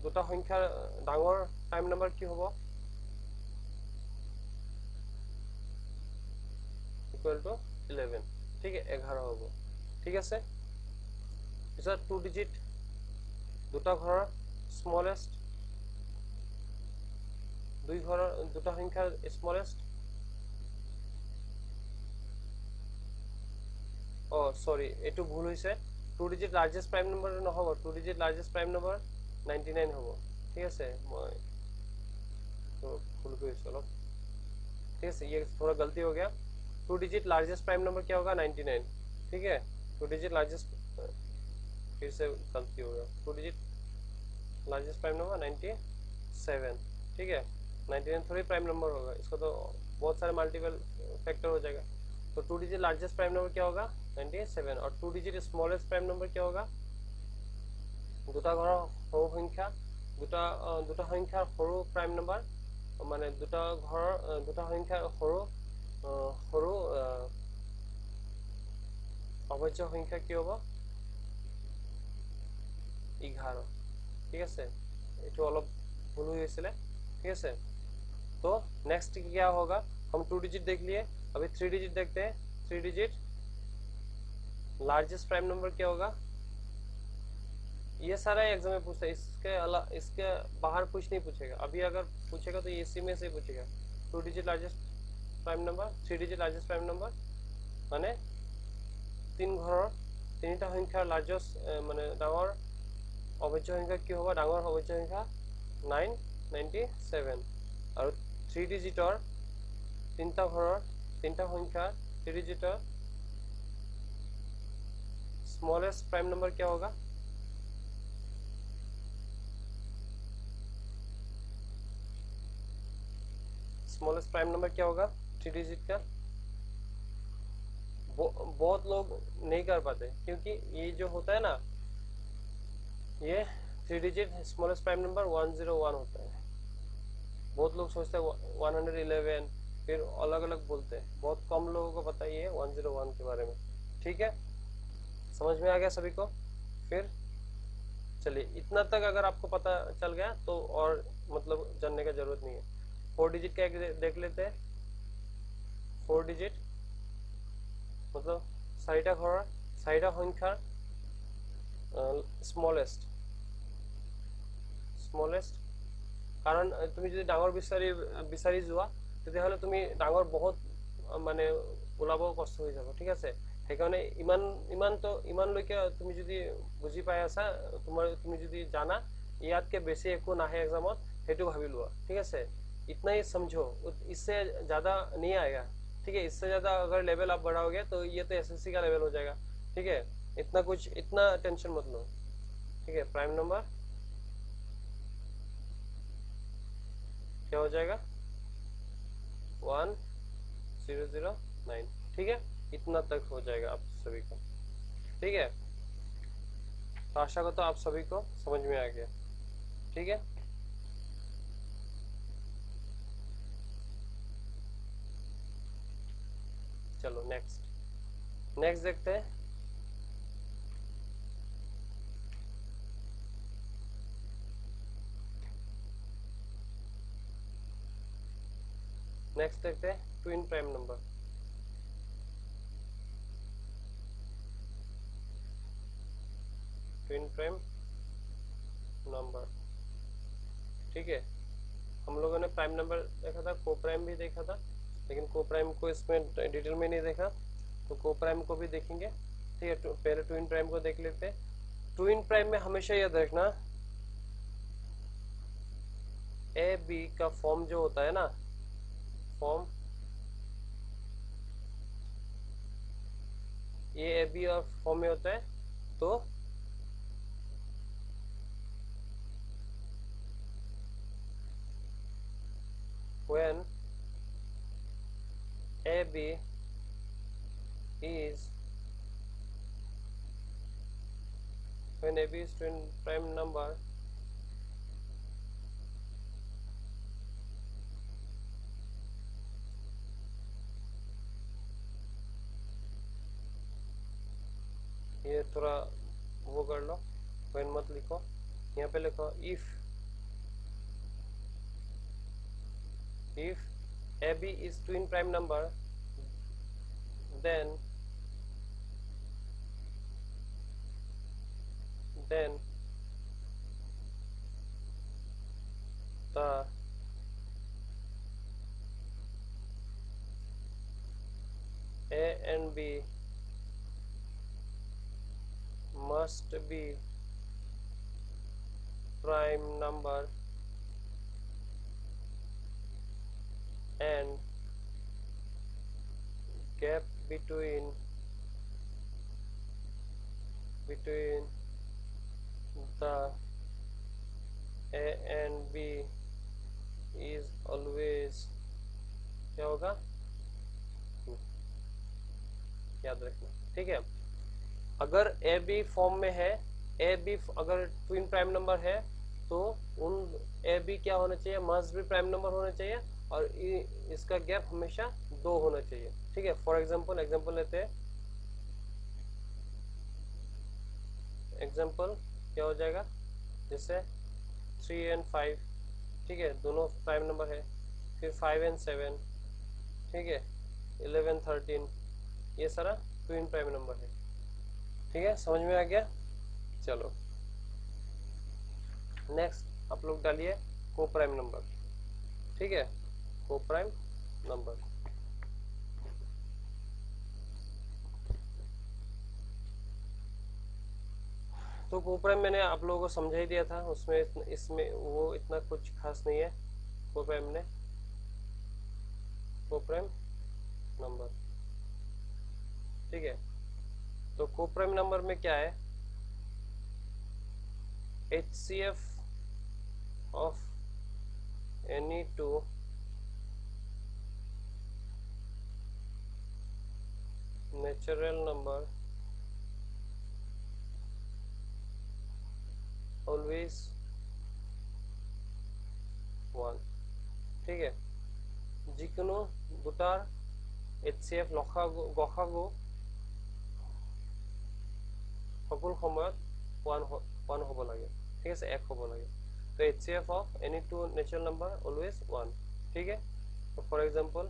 দুটা সংখ্যাৰ ডাঙৰ প্ৰাইম নাম্বাৰ কি হ'ব? Equal to 11। ঠিক আছে, 11 হ'ব। ঠিক আছে, পিছত 2 ডিজিট দুটা ঘৰৰ স্মলেষ্ট, দুই ঘৰৰ দুটা সংখ্যাৰ স্মলেষ্ট। সৰি, এইটো ভুল হৈছে। 2 ডিজিট লাৰ্জেষ্ট প্ৰাইম নম্বৰ নহ'ব, 2 ডিজিট লাৰ্জেষ্ট প্ৰাইম নম্বৰ 99 হ'ব। ঠিক আছে, মই ভুল কৰিছোঁ অলপ। ठीक है, ये थोड़ा गलती हो गया। 2 डिजिट लार्जेस्ट प्राइम नंबर क्या होगा? 99। ठीक है, 2 डिजिट लार्जेस्ट, फिर से गलती हो गया। 2 डिजिट लार्जेस्ट प्राइम नंबर 97। ठीक है, 99 थोड़ी प्राइम नंबर होगा, इसको तो बहुत सारे मल्टीपल फैक्टर हो जाएगा। तो 2 डिजिट लार्जेस्ट प्राइम नंबर क्या होगा? 97। और 2 डिजिट स्मॉलेस्ट प्राइम नंबर क्या होगा? দুটা ঘৰৰ সৰু সংখ্যা, দুটা সংখ্যাৰ সৰু প্ৰাইম নম্বৰ, মানে দুটা ঘৰৰ দুটা সংখ্যাৰ সৰু সৰু অবজ্য সংখ্যা কি হ'ব? 11। ঠিক আছে, এইটো অলপ ভুল হৈ গৈছিলে। ठीक है, तो नेक्स्ट क्या होगा? हम 2 डिजिट देख लिए, अभी 3 डिजिट देखते हैं। 3 डिजिट लार्जेस्ट प्राइम नंबर क्या होगा? ये सारा एग्जाम में पूछता है, इसके बाहर कुछ नहीं पूछेगा। अभी अगर पूछेगा तो इसी में से पूछेगा। 2 digit largest prime number, 3 digit largest prime number माने तीन घৰৰ তিনিটা সংখ্যাৰ লাৰ্জেষ্ট মানে ডাঙৰ অবজ্য সংখ্যা কি হ'ব? ডাঙৰ অবজ্য সংখ্যা 997। আৰু 3 ডিজিটৰ তিনিটা ঘৰৰ তিনিটা সংখ্যা 3 डिजिटर स्मॉलेस्ट प्राइम नंबर क्या होगा? स्मॉलेस्ट प्राइम नंबर क्या होगा 3 डिजिट का? बहुत लोग नहीं कर पाते, क्योंकि ये जो होता है ना, ये 3 डिजिट स्मॉलेस्ट प्राइम नंबर 101 होता है। बहुत लोग सोचते हैं 111, फिर अलग अलग बोलते हैं। बहुत कम लोगों को पता ही है 101 के बारे में। ठीक है, समझ में आ गया सभी को? फिर चलिए, इतना तक अगर आपको पता चल गया तो और मतलब जानने का जरूरत नहीं है। 4 डिजिट का एक देख लेते हैं। 4 डिजिट मतलब চাৰিটা ঘৰৰ চাৰিটা সংখ্যাৰ স্মলেষ্ট। কাৰণ তুমি যদি ডাঙৰ বিচাৰি যোৱা, তেতিয়াহ'লে তুমি ডাঙৰ বহুত মানে ওলাব কষ্ট হৈ যাব। ঠিক আছে, সেইকাৰণে ইমানলৈকে তুমি যদি বুজি পাই আছা, তুমি যদি জানা ইয়াতকে বেছি একো নাহে এক্সামত, সেইটো ভাবি লোৱা। ঠিক আছে, इतना ही समझो, इससे ज्यादा नहीं आएगा। ठीक है, इससे ज्यादा अगर लेवल आप बढ़ाओगे तो ये तो एसएससी का लेवल हो जाएगा। ठीक है, इतना टेंशन मत लो। ठीक है, प्राइम नंबर क्या हो जाएगा? 1009। ठीक है, इतना तक हो जाएगा आप सभी का। ठीक है, तो आशा करता हूँ आप सभी को समझ में आ गया। ठीक है, चलो नेक्स्ट देखते हैं। नेक्स्ट देखते हैं twin prime number. Twin prime number, ठीक है, हम लोगों ने प्राइम नंबर देखा था, को प्राइम भी देखा था, लेकिन को प्राइम को इसमें डिटेल में नहीं देखा, तो को प्राइम को भी देखेंगे। ठीक है, पहले ट्विन प्राइम को देख लेते हैं। ट्विन प्राइम में हमेशा याद रखना, ए बी का फॉर्म जो होता है ना, फॉर्म ये ए बी और फॉर्म में होता है, तो when AB is twin prime number, ये थोड़ा वो कर लो, when मत लिखो, यहाँ पे लिखो if AB is twin prime number, then the A and B must be prime number and gap between the A and B is always, क्या होगा याद रखना, ठीक है। अगर ए बी फॉर्म में है, ए बी अगर ट्विन प्राइम नंबर है तो उन ए बी क्या होना चाहिए, मस्ट भी प्राइम नंबर होना चाहिए और इसका गैप हमेशा 2 होना चाहिए, ठीक है। फॉर एग्जांपल लेते हैं, एग्जांपल क्या हो जाएगा, जैसे 3 and 5, ठीक है, दोनों प्राइम नंबर है। फिर 5 and 7, ठीक है, 11 13, ये सारा ट्विन प्राइम नंबर है, ठीक है, समझ में आ गया। चलो नेक्स्ट आप लोग डालिए को प्राइम नंबर, ठीक है, को प्राइम नंबर। तो को प्राइम मैंने आप लोगों को समझा ही दिया था, उसमें इसमें वो इतना कुछ खास नहीं है। को प्राइम नंबर, ठीक है। तो को प्राइम नंबर में क्या है, HCF of any two natural number always 1, ঠিক আছে। যিকোনো দুটাৰ HCF গসাগু সকল সময়ত 1 হ'ব লাগে, ঠিক আছে, 1 হ'ব লাগে। तो HCF of any two natural number always 1, ठीक है। तो फॉर एग्जांपल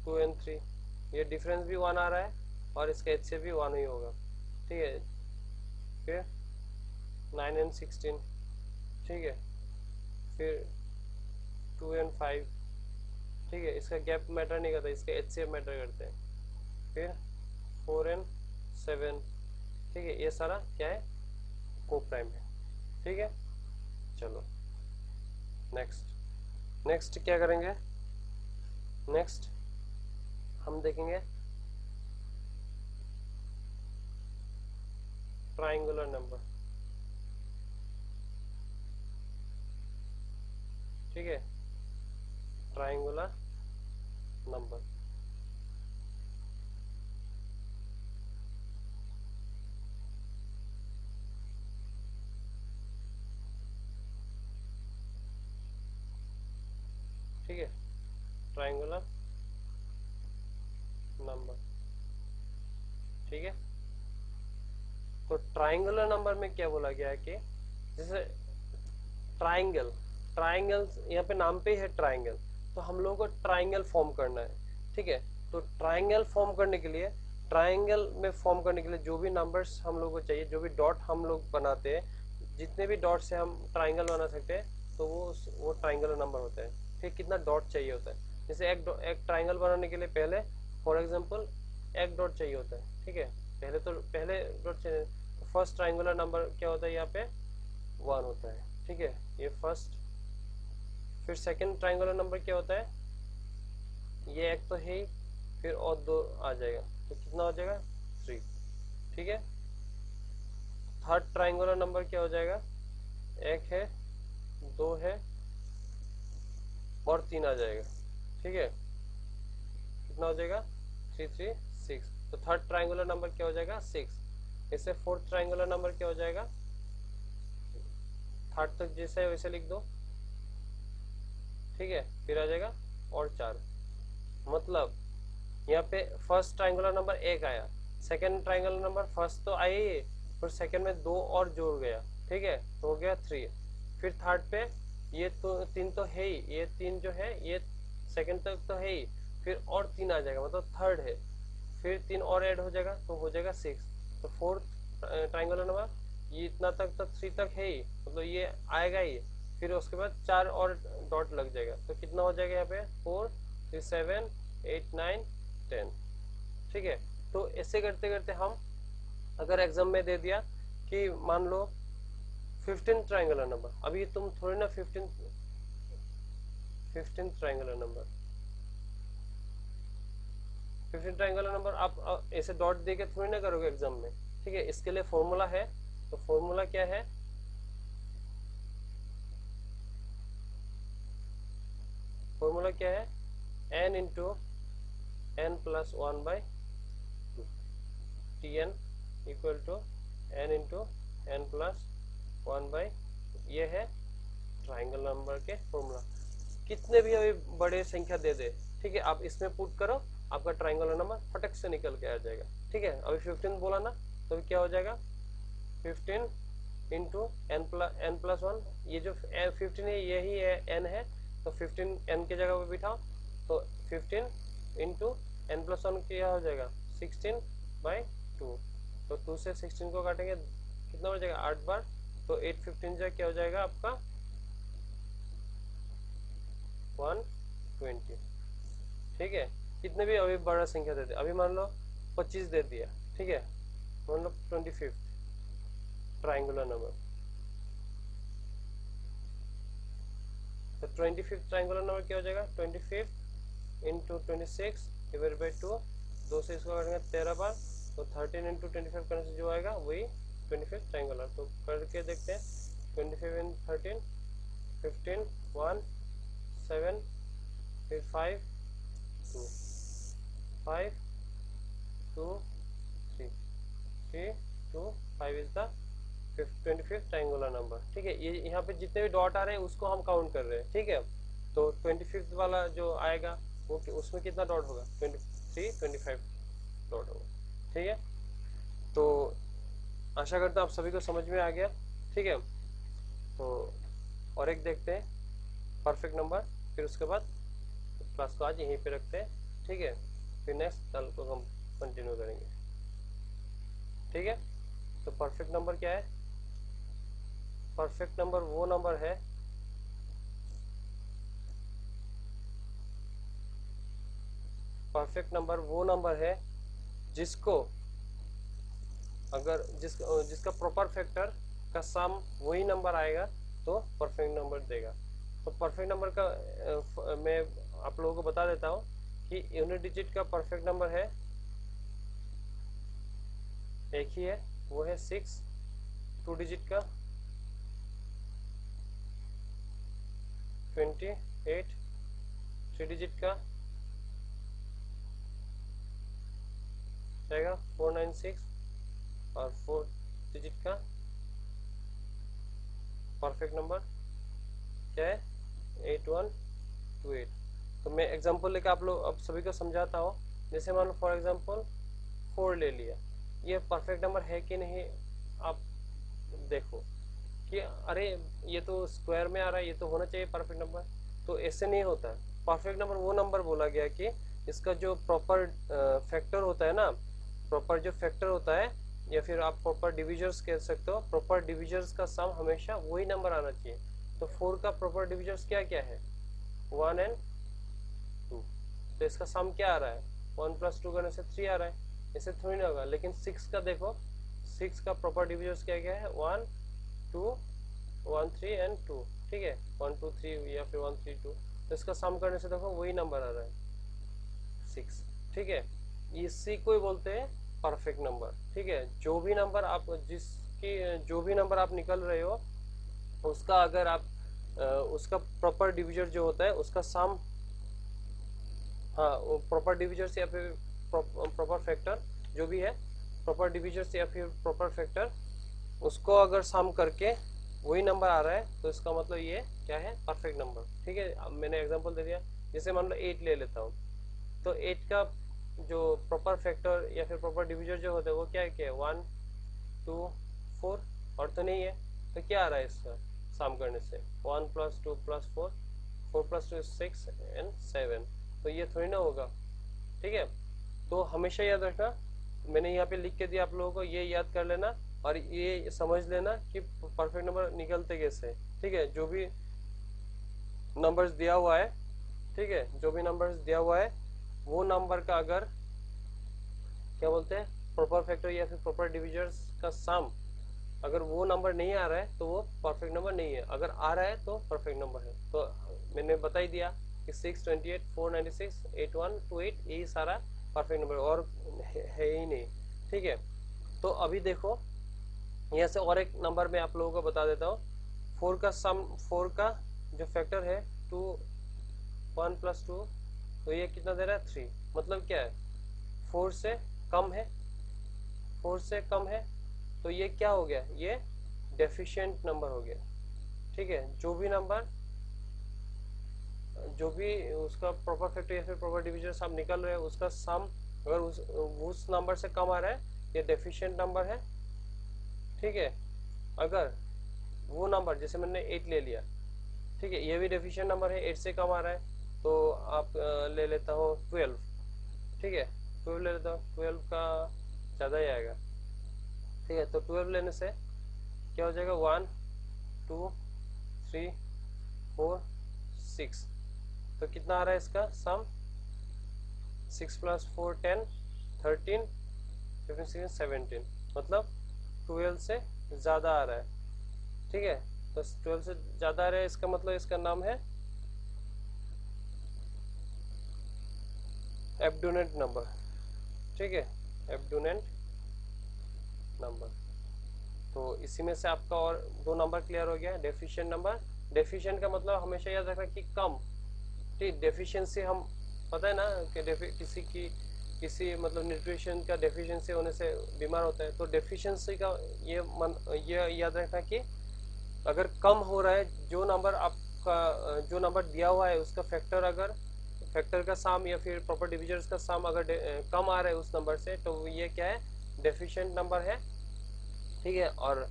2 and 3, ये डिफरेंस भी 1 आ रहा है और इसका HCF भी 1 ही होगा, ठीक है। फिर 9 and 16, ठीक है। फिर 2 and 5, ठीक है, इसका गैप मैटर नहीं करता, इसका HCF मैटर करते हैं। फिर 4 and 7, ठीक है, ये सारा क्या है, को प्राइम है, ठीक है। चलो नेक्स्ट क्या करेंगे, नेक्स्ट हम देखेंगे ट्राइंगुलर नंबर, ठीक है, ट्राइंगुलर नंबर। ठीक है, ट्राइंगुलर नंबर, ठीक है। तो ट्राइंगुलर नंबर में क्या बोला गया है कि जैसे ट्राइंगल यहाँ पे नाम पे है ट्राइंगल, तो हम लोगों को ट्राइंगल फॉर्म करना है, ठीक है। तो ट्राइंगल फॉर्म करने के लिए, ट्राइंगल में फॉर्म करने के लिए जो भी नंबर्स हम लोगों को चाहिए, जो भी डॉट हम लोग बनाते हैं, जितने भी डॉट से हम ट्राइंगल बना सकते हैं, तो वो ट्राइंगुलर नंबर होता है। फिर कितना डॉट चाहिए होता है, जैसे एक ट्राइंगल बनाने के लिए पहले फॉर एग्जांपल एक डॉट चाहिए होता है, ठीक है, पहले डॉट चाहिए। तो फर्स्ट ट्राइंगुलर नंबर क्या होता है, यहाँ पे 1 होता है, ठीक है, ये फर्स्ट। फिर सेकंड ट्राइंगुलर नंबर क्या होता है, ये एक तो है ही, फिर और 2 आ जाएगा, तो कितना हो जाएगा 3, ठीक है। थर्ड ट्राइंगुलर नंबर क्या हो जाएगा, एक है 2 है और 3 आ जाएगा, ठीक है, कितना हो जाएगा 3 3 6। तो थर्ड ट्राइंगुलर नंबर क्या हो जाएगा 6। इससे फोर्थ ट्राइंगुलर नंबर क्या हो जाएगा, थर्ड तक जैसे है वैसे लिख दो, ठीक है, फिर आ जाएगा और 4। मतलब यहाँ पे फर्स्ट ट्राइंगुलर नंबर 1 आया, सेकंड ट्राइंगुलर नंबर फर्स्ट तो आया ही, फिर सेकंड में 2 और जोड़ गया, ठीक है, तो हो गया 3। फिर थर्ड पे ये तो 3 तो है ही, ये 3 जो है ये सेकंड तक तो है ही, फिर और 3 आ जाएगा मतलब थर्ड है, फिर 3 और ऐड हो जाएगा तो हो जाएगा 6। तो फोर्थ ट्राइंगुलर नंबर ये इतना तक तो 3 तक है ही, मतलब ये आएगा ही, फिर उसके बाद 4 और डॉट लग जाएगा, तो कितना हो जाएगा यहाँ पे 4 3 7 8 9 10, ठीक है। तो ऐसे करते करते हम अगर एग्जाम में दे दिया कि मान लो 15 ट्राइंगुलर नंबर, अभी तुम थोड़ी ना 15 ट्राइंगुलर नंबर 15 ट्राइंगुलर नंबर आप ऐसे डॉट दे के थोड़ी ना करोगे एग्जाम में, ठीक है, इसके लिए फॉर्मूला है। तो फॉर्मूला क्या है, फॉर्मूला क्या है, n into n plus 1/2, tn equal to n into n plus 1/, ये है ट्राइंगल नंबर के फॉर्मूला। कितने भी अभी बड़े संख्या दे दे, ठीक है, आप इसमें पुट करो, आपका ट्राइंगुलर नंबर फटक से निकल के आ जाएगा, ठीक है। अभी 15 बोला ना, तो क्या हो जाएगा 15 इंटू n प्लस 1, ये जो 15 है यही है n है, तो 15 n के जगह पे बिठाओ, तो 15 इंटू n प्लस 1 क्या हो जाएगा 16/2, तो 2 से 16 को काटेंगे कितना हो जाएगा 8 बार, तो 8 15 जो क्या हो जाएगा आपका 120, ठीक है। कितने भी अभी बड़ा संख्या दे दे, अभी मान लो 25 दे दिया, ठीक है, मान लो 25 ट्राइंगुलर नंबर, तो 25 ट्राइंगुलर नंबर क्या हो जाएगा 25 इंटू 26 डिवाइड बाई 2, 2 से इसको काटेंगे 13 बार, तो 13 इंटू 25 करने से जो आएगा वही 25 ट्राइंगुलर। तो करके देखते हैं 25 इन 13 15 1 7 फिर 5 2 5 2 3 3 2 5 इज द 25 ट्राइंगुलर नंबर, ठीक है। ये यहाँ पे जितने भी डॉट आ रहे हैं उसको हम काउंट कर रहे हैं, ठीक है। तो 25 वाला जो आएगा वो उसमें कितना डॉट होगा 23 25 डॉट होगा, ठीक है। तो आशा करता हूँ आप सभी को समझ में आ गया, ठीक है। तो और एक देखते हैं परफेक्ट नंबर, फिर उसके बाद क्लास को आज यहीं पे रखते हैं, ठीक है, फिर नेक्स्ट कल को हम कंटिन्यू करेंगे, ठीक है। तो परफेक्ट नंबर क्या है, परफेक्ट नंबर वो नंबर है परफेक्ट नंबर वो नंबर है जिसको अगर जिसका प्रॉपर फैक्टर का सम वही नंबर आएगा तो परफेक्ट नंबर देगा। तो परफेक्ट नंबर का मैं आप लोगों को बता देता हूँ कि यूनिट डिजिट का परफेक्ट नंबर है एक ही है, वो है 6। 2 डिजिट का 28। 3 डिजिट का जाएगा 496, और 4 डिजिट का परफेक्ट नंबर क्या है 8128। तो मैं एग्जांपल लेकर आप लोग अब सभी को समझाता हूँ। जैसे मान लो फॉर एग्जांपल 4 ले लिया, ये परफेक्ट नंबर है कि नहीं, आप देखो कि अरे ये तो स्क्वायर में आ रहा है, ये तो होना चाहिए परफेक्ट नंबर, तो ऐसे नहीं होता है। परफेक्ट नंबर वो नंबर बोला गया कि इसका जो प्रॉपर फैक्टर होता है ना, प्रॉपर जो फैक्टर होता है, या फिर आप प्रॉपर डिविजर्स कह सकते हो, प्रॉपर डिविजर्स का सम हमेशा वही नंबर आना चाहिए। तो 4 का प्रॉपर डिविजर्स क्या क्या है 1 एंड 2, तो इसका सम क्या आ रहा है 1 प्लस 2 करने से 3 आ रहा है, ऐसे थोड़ी ना होगा। लेकिन 6 का देखो, 6 का प्रॉपर डिविजर्स क्या क्या है 1 2 1 3 एंड 2, ठीक है, 1 2 3 या फिर 1 3 2, तो इसका सम करने से देखो वही नंबर आ रहा है 6, ठीक है। इसी को ही बोलते हैं परफेक्ट नंबर, ठीक है। जो भी नंबर आप निकल रहे हो उसका अगर आप उसका प्रॉपर डिविजर जो होता है उसका सम, हाँ वो प्रॉपर डिविजर्स या फिर प्रॉपर फैक्टर जो भी है, प्रॉपर डिविजर्स या फिर प्रॉपर फैक्टर, उसको अगर सम करके वही नंबर आ रहा है तो इसका मतलब ये क्या है, परफेक्ट नंबर। ठीक है, अब मैंने एग्जांपल दे दिया, जैसे मान लो 8 ले लेता हूँ, तो 8 का जो प्रॉपर फैक्टर या फिर प्रॉपर डिविजर जो होता है वो क्या है, 1 2 4, और तो नहीं है, तो क्या आ रहा है इसका सम करने से, 1 + 2 + 4, 4 + 2 is 6 and 7, तो ये थोड़ी ना होगा। ठीक है, तो हमेशा याद रखना, मैंने यहाँ पे लिख के दिया, आप लोगों को ये याद कर लेना और ये समझ लेना कि परफेक्ट नंबर निकलते कैसे। ठीक है, जो भी नंबर्स दिया हुआ है, ठीक है, जो भी नंबर्स दिया हुआ है वो नंबर का अगर क्या बोलते हैं, प्रॉपर फैक्टर या फिर प्रॉपर डिविजर्स का सम, अगर वो नंबर नहीं आ रहा है तो वो परफेक्ट नंबर नहीं है, अगर आ रहा है तो परफेक्ट नंबर है। तो मैंने बता ही दिया कि 6, 28, 496, 8128 यही सारा परफेक्ट नंबर और है ही नहीं। ठीक है, तो अभी देखो यहाँ से और एक नंबर मैं आप लोगों को बता देता हूँ। 4 का सम, 4 का जो फैक्टर है 2, 1 + 2, तो ये कितना दे रहा है, 3, मतलब क्या है, 4 से कम है, 4 से कम है, तो ये क्या हो गया, ये डेफिशिएंट नंबर हो गया। ठीक है, जो भी नंबर, जो भी उसका प्रॉपर फैक्टर या फिर प्रॉपर डिविजन सम निकल रहा है उसका सम अगर उस नंबर से कम आ रहा है, ये डेफिशिएंट नंबर है। ठीक है, अगर वो नंबर, जैसे मैंने 8 ले लिया, ठीक है, ये भी डेफिशिएंट नंबर है, 8 से कम आ रहा है, तो आप ले लेता हूँ 12। ठीक है, 12 ले लेता हूँ, 12 का ज़्यादा ही आएगा। ठीक है, तो 12 लेने से क्या हो जाएगा, 1 2 3 4 6, तो कितना आ रहा है इसका सम, 6 + 4 10, 13 15 16 17, मतलब 12 से ज़्यादा आ रहा है। ठीक है, तो 12 से ज़्यादा आ रहा है, इसका मतलब इसका नाम है एब्डोनेंट नंबर। ठीक है, एब्डोनेंट नंबर। तो इसी में से आपका और 2 नंबर क्लियर हो गया, डेफिशिएंट नंबर। डेफिशिएंट का मतलब हमेशा याद रखना कि कम। ठीक, डेफिशिएंसी हम पता है ना कि किसी मतलब न्यूट्रिशन का डेफिशिएंसी होने से बीमार होता है, तो डेफिशिएंसी का ये याद रखना कि अगर कम हो रहा है, जो नंबर आपका जो नंबर दिया हुआ है उसका फैक्टर, अगर फैक्टर का सम या फिर प्रॉपर डिविजर्स का सम अगर कम आ रहा है उस नंबर से, तो ये क्या है, डेफिशिएंट नंबर है। ठीक है, और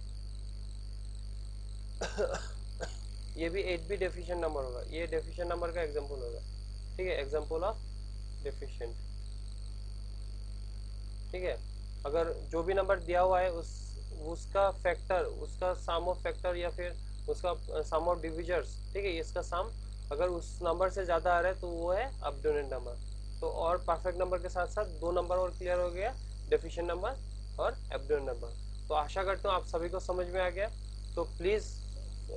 ये भी 8 भी डेफिशिएंट नंबर होगा, ये डेफिशिएंट नंबर का एग्जांपल होगा। ठीक है, एग्जांपल ऑफ डेफिशिएंट। ठीक है, अगर जो भी नंबर दिया हुआ है उसका फैक्टर, उसका सम ऑफ फैक्टर या फिर उसका सम ऑफ डिविजर्स, ठीक है, इसका सम अगर उस नंबर से ज़्यादा आ रहा है तो वो है एब्डोनेंट नंबर। तो और परफेक्ट नंबर के साथ साथ 2 नंबर और क्लियर हो गया, डेफिशिएंट नंबर और एब्डोनेंट नंबर। तो आशा करता हूँ आप सभी को समझ में आ गया। तो प्लीज़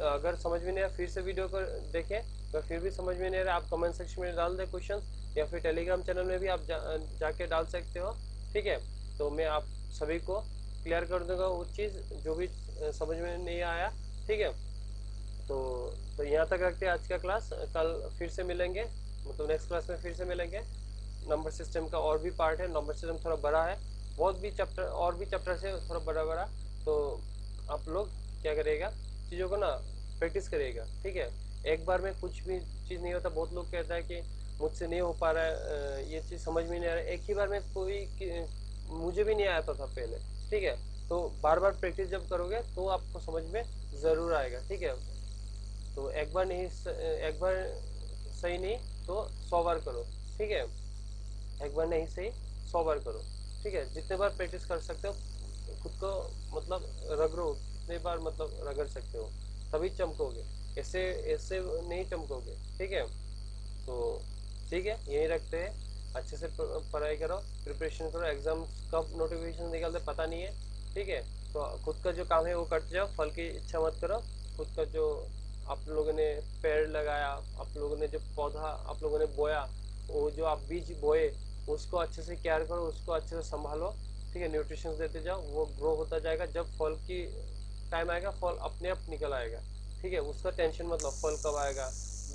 अगर समझ में नहीं आया फिर से वीडियो को देखें, अगर फिर भी समझ में नहीं रहा आप कमेंट सेक्शन में डाल दें क्वेश्चन, या फिर टेलीग्राम चैनल में भी आप जाके डाल सकते हो। ठीक है, तो मैं आप सभी को क्लियर कर दूंगा वो चीज़ जो भी समझ में नहीं आया। ठीक है, तो यहाँ तक रखते हैं आज का क्लास, कल फिर से मिलेंगे, मतलब नेक्स्ट क्लास में फिर से मिलेंगे। नंबर सिस्टम का और भी पार्ट है, नंबर सिस्टम थोड़ा बड़ा है, बहुत भी चैप्टर और भी चैप्टर से थोड़ा बड़ा, तो आप लोग क्या करिएगा, चीज़ों को ना प्रैक्टिस करिएगा। ठीक है, एक बार में कुछ भी चीज़ नहीं होता, बहुत लोग कहता है कि मुझसे नहीं हो पा रहा है, ये चीज़ समझ में नहीं आ रहा है, एक ही बार में कोई मुझे भी नहीं आता था पहले। ठीक है, तो बार बार प्रैक्टिस जब करोगे तो आपको समझ में ज़रूर आएगा। ठीक है, तो एक बार सही नहीं तो 100 बार करो। ठीक है, एक बार नहीं सही 100 बार करो। ठीक है, जितने बार प्रैक्टिस कर सकते हो खुद को मतलब रगड़ो, उतने बार मतलब रगड़ सकते हो, तभी चमकोगे, ऐसे ऐसे नहीं चमकोगे। ठीक है, तो ठीक है, यही रखते हैं, अच्छे से पढ़ाई करो, प्रिपरेशन करो, एग्जाम कब नोटिफिकेशन निकलते पता नहीं है। ठीक है, तो खुद का जो काम है वो करते जाओ, फल की इच्छा मत करो। खुद का जो आप लोगों ने पेड़ लगाया, आप लोगों ने जो पौधा आप लोगों ने बोया, वो जो आप बीज बोए उसको अच्छे से केयर करो, उसको अच्छे से संभालो। ठीक है, न्यूट्रिशन देते जाओ, वो ग्रो होता जाएगा, जब फल की टाइम आएगा फल अपने आप निकल आएगा। ठीक है, उसका टेंशन मत लो, फल कब आएगा,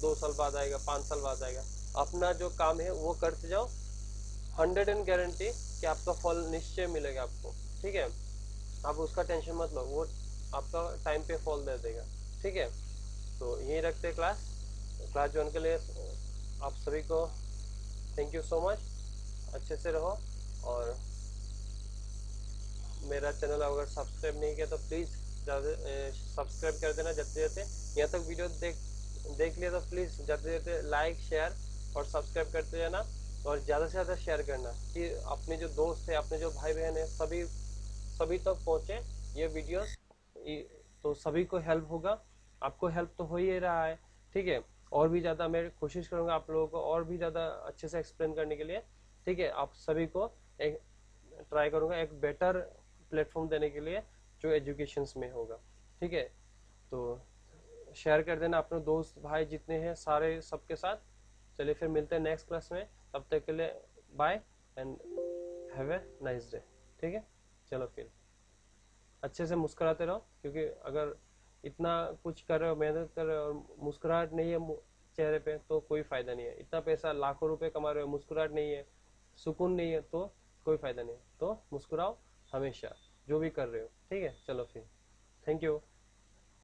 2 साल बाद आएगा, 5 साल बाद आएगा। अपना जो काम है वो करते जाओ, 100 गारंटी कि आपका फल निश्चय मिलेगा आपको। ठीक है, आप उसका टेंशन मत लो, वो आपका टाइम पे फल दे देगा। ठीक है, तो यही रखते हैं क्लास। क्लास ज्वाइन के लिए आप सभी को थैंक यू सो मच। अच्छे से रहो, और मेरा चैनल अगर सब्सक्राइब नहीं किया तो प्लीज़ ज़्यादा सब्सक्राइब कर देना। जाते जाते यहाँ तक वीडियो देख लिया तो प्लीज़ जाते जाते लाइक शेयर और सब्सक्राइब करते जाना, और ज़्यादा से ज़्यादा शेयर करना कि अपने जो दोस्त है, अपने जो भाई बहन है, सभी सभी तक पहुँचे ये वीडियोस, तो सभी को हेल्प होगा। आपको हेल्प तो हो ही रहा है। ठीक है, और भी ज़्यादा मैं कोशिश करूँगा आप लोगों को और भी ज़्यादा अच्छे से एक्सप्लेन करने के लिए। ठीक है, आप सभी को एक ट्राई करूँगा एक बेटर प्लेटफॉर्म देने के लिए जो एजुकेशंस में होगा। ठीक है, तो शेयर कर देना अपने दोस्त भाई जितने हैं सारे सबके साथ। चलिए फिर मिलते हैं नेक्स्ट क्लास में, तब तक के लिए bye and have a nice day. ठीक है, चलो फिर अच्छे से मुस्कुराते रहो, क्योंकि अगर इतना कुछ कर रहे हो, मेहनत कर रहे हो और मुस्कुराहट नहीं है चेहरे पे तो कोई फायदा नहीं है। इतना पैसा लाखों रुपए कमा रहे हो, मुस्कुराहट नहीं है, सुकून नहीं है, तो कोई फायदा नहीं है। तो मुस्कुराओ हमेशा जो भी कर रहे हो। ठीक है, चलो फिर थैंक यू।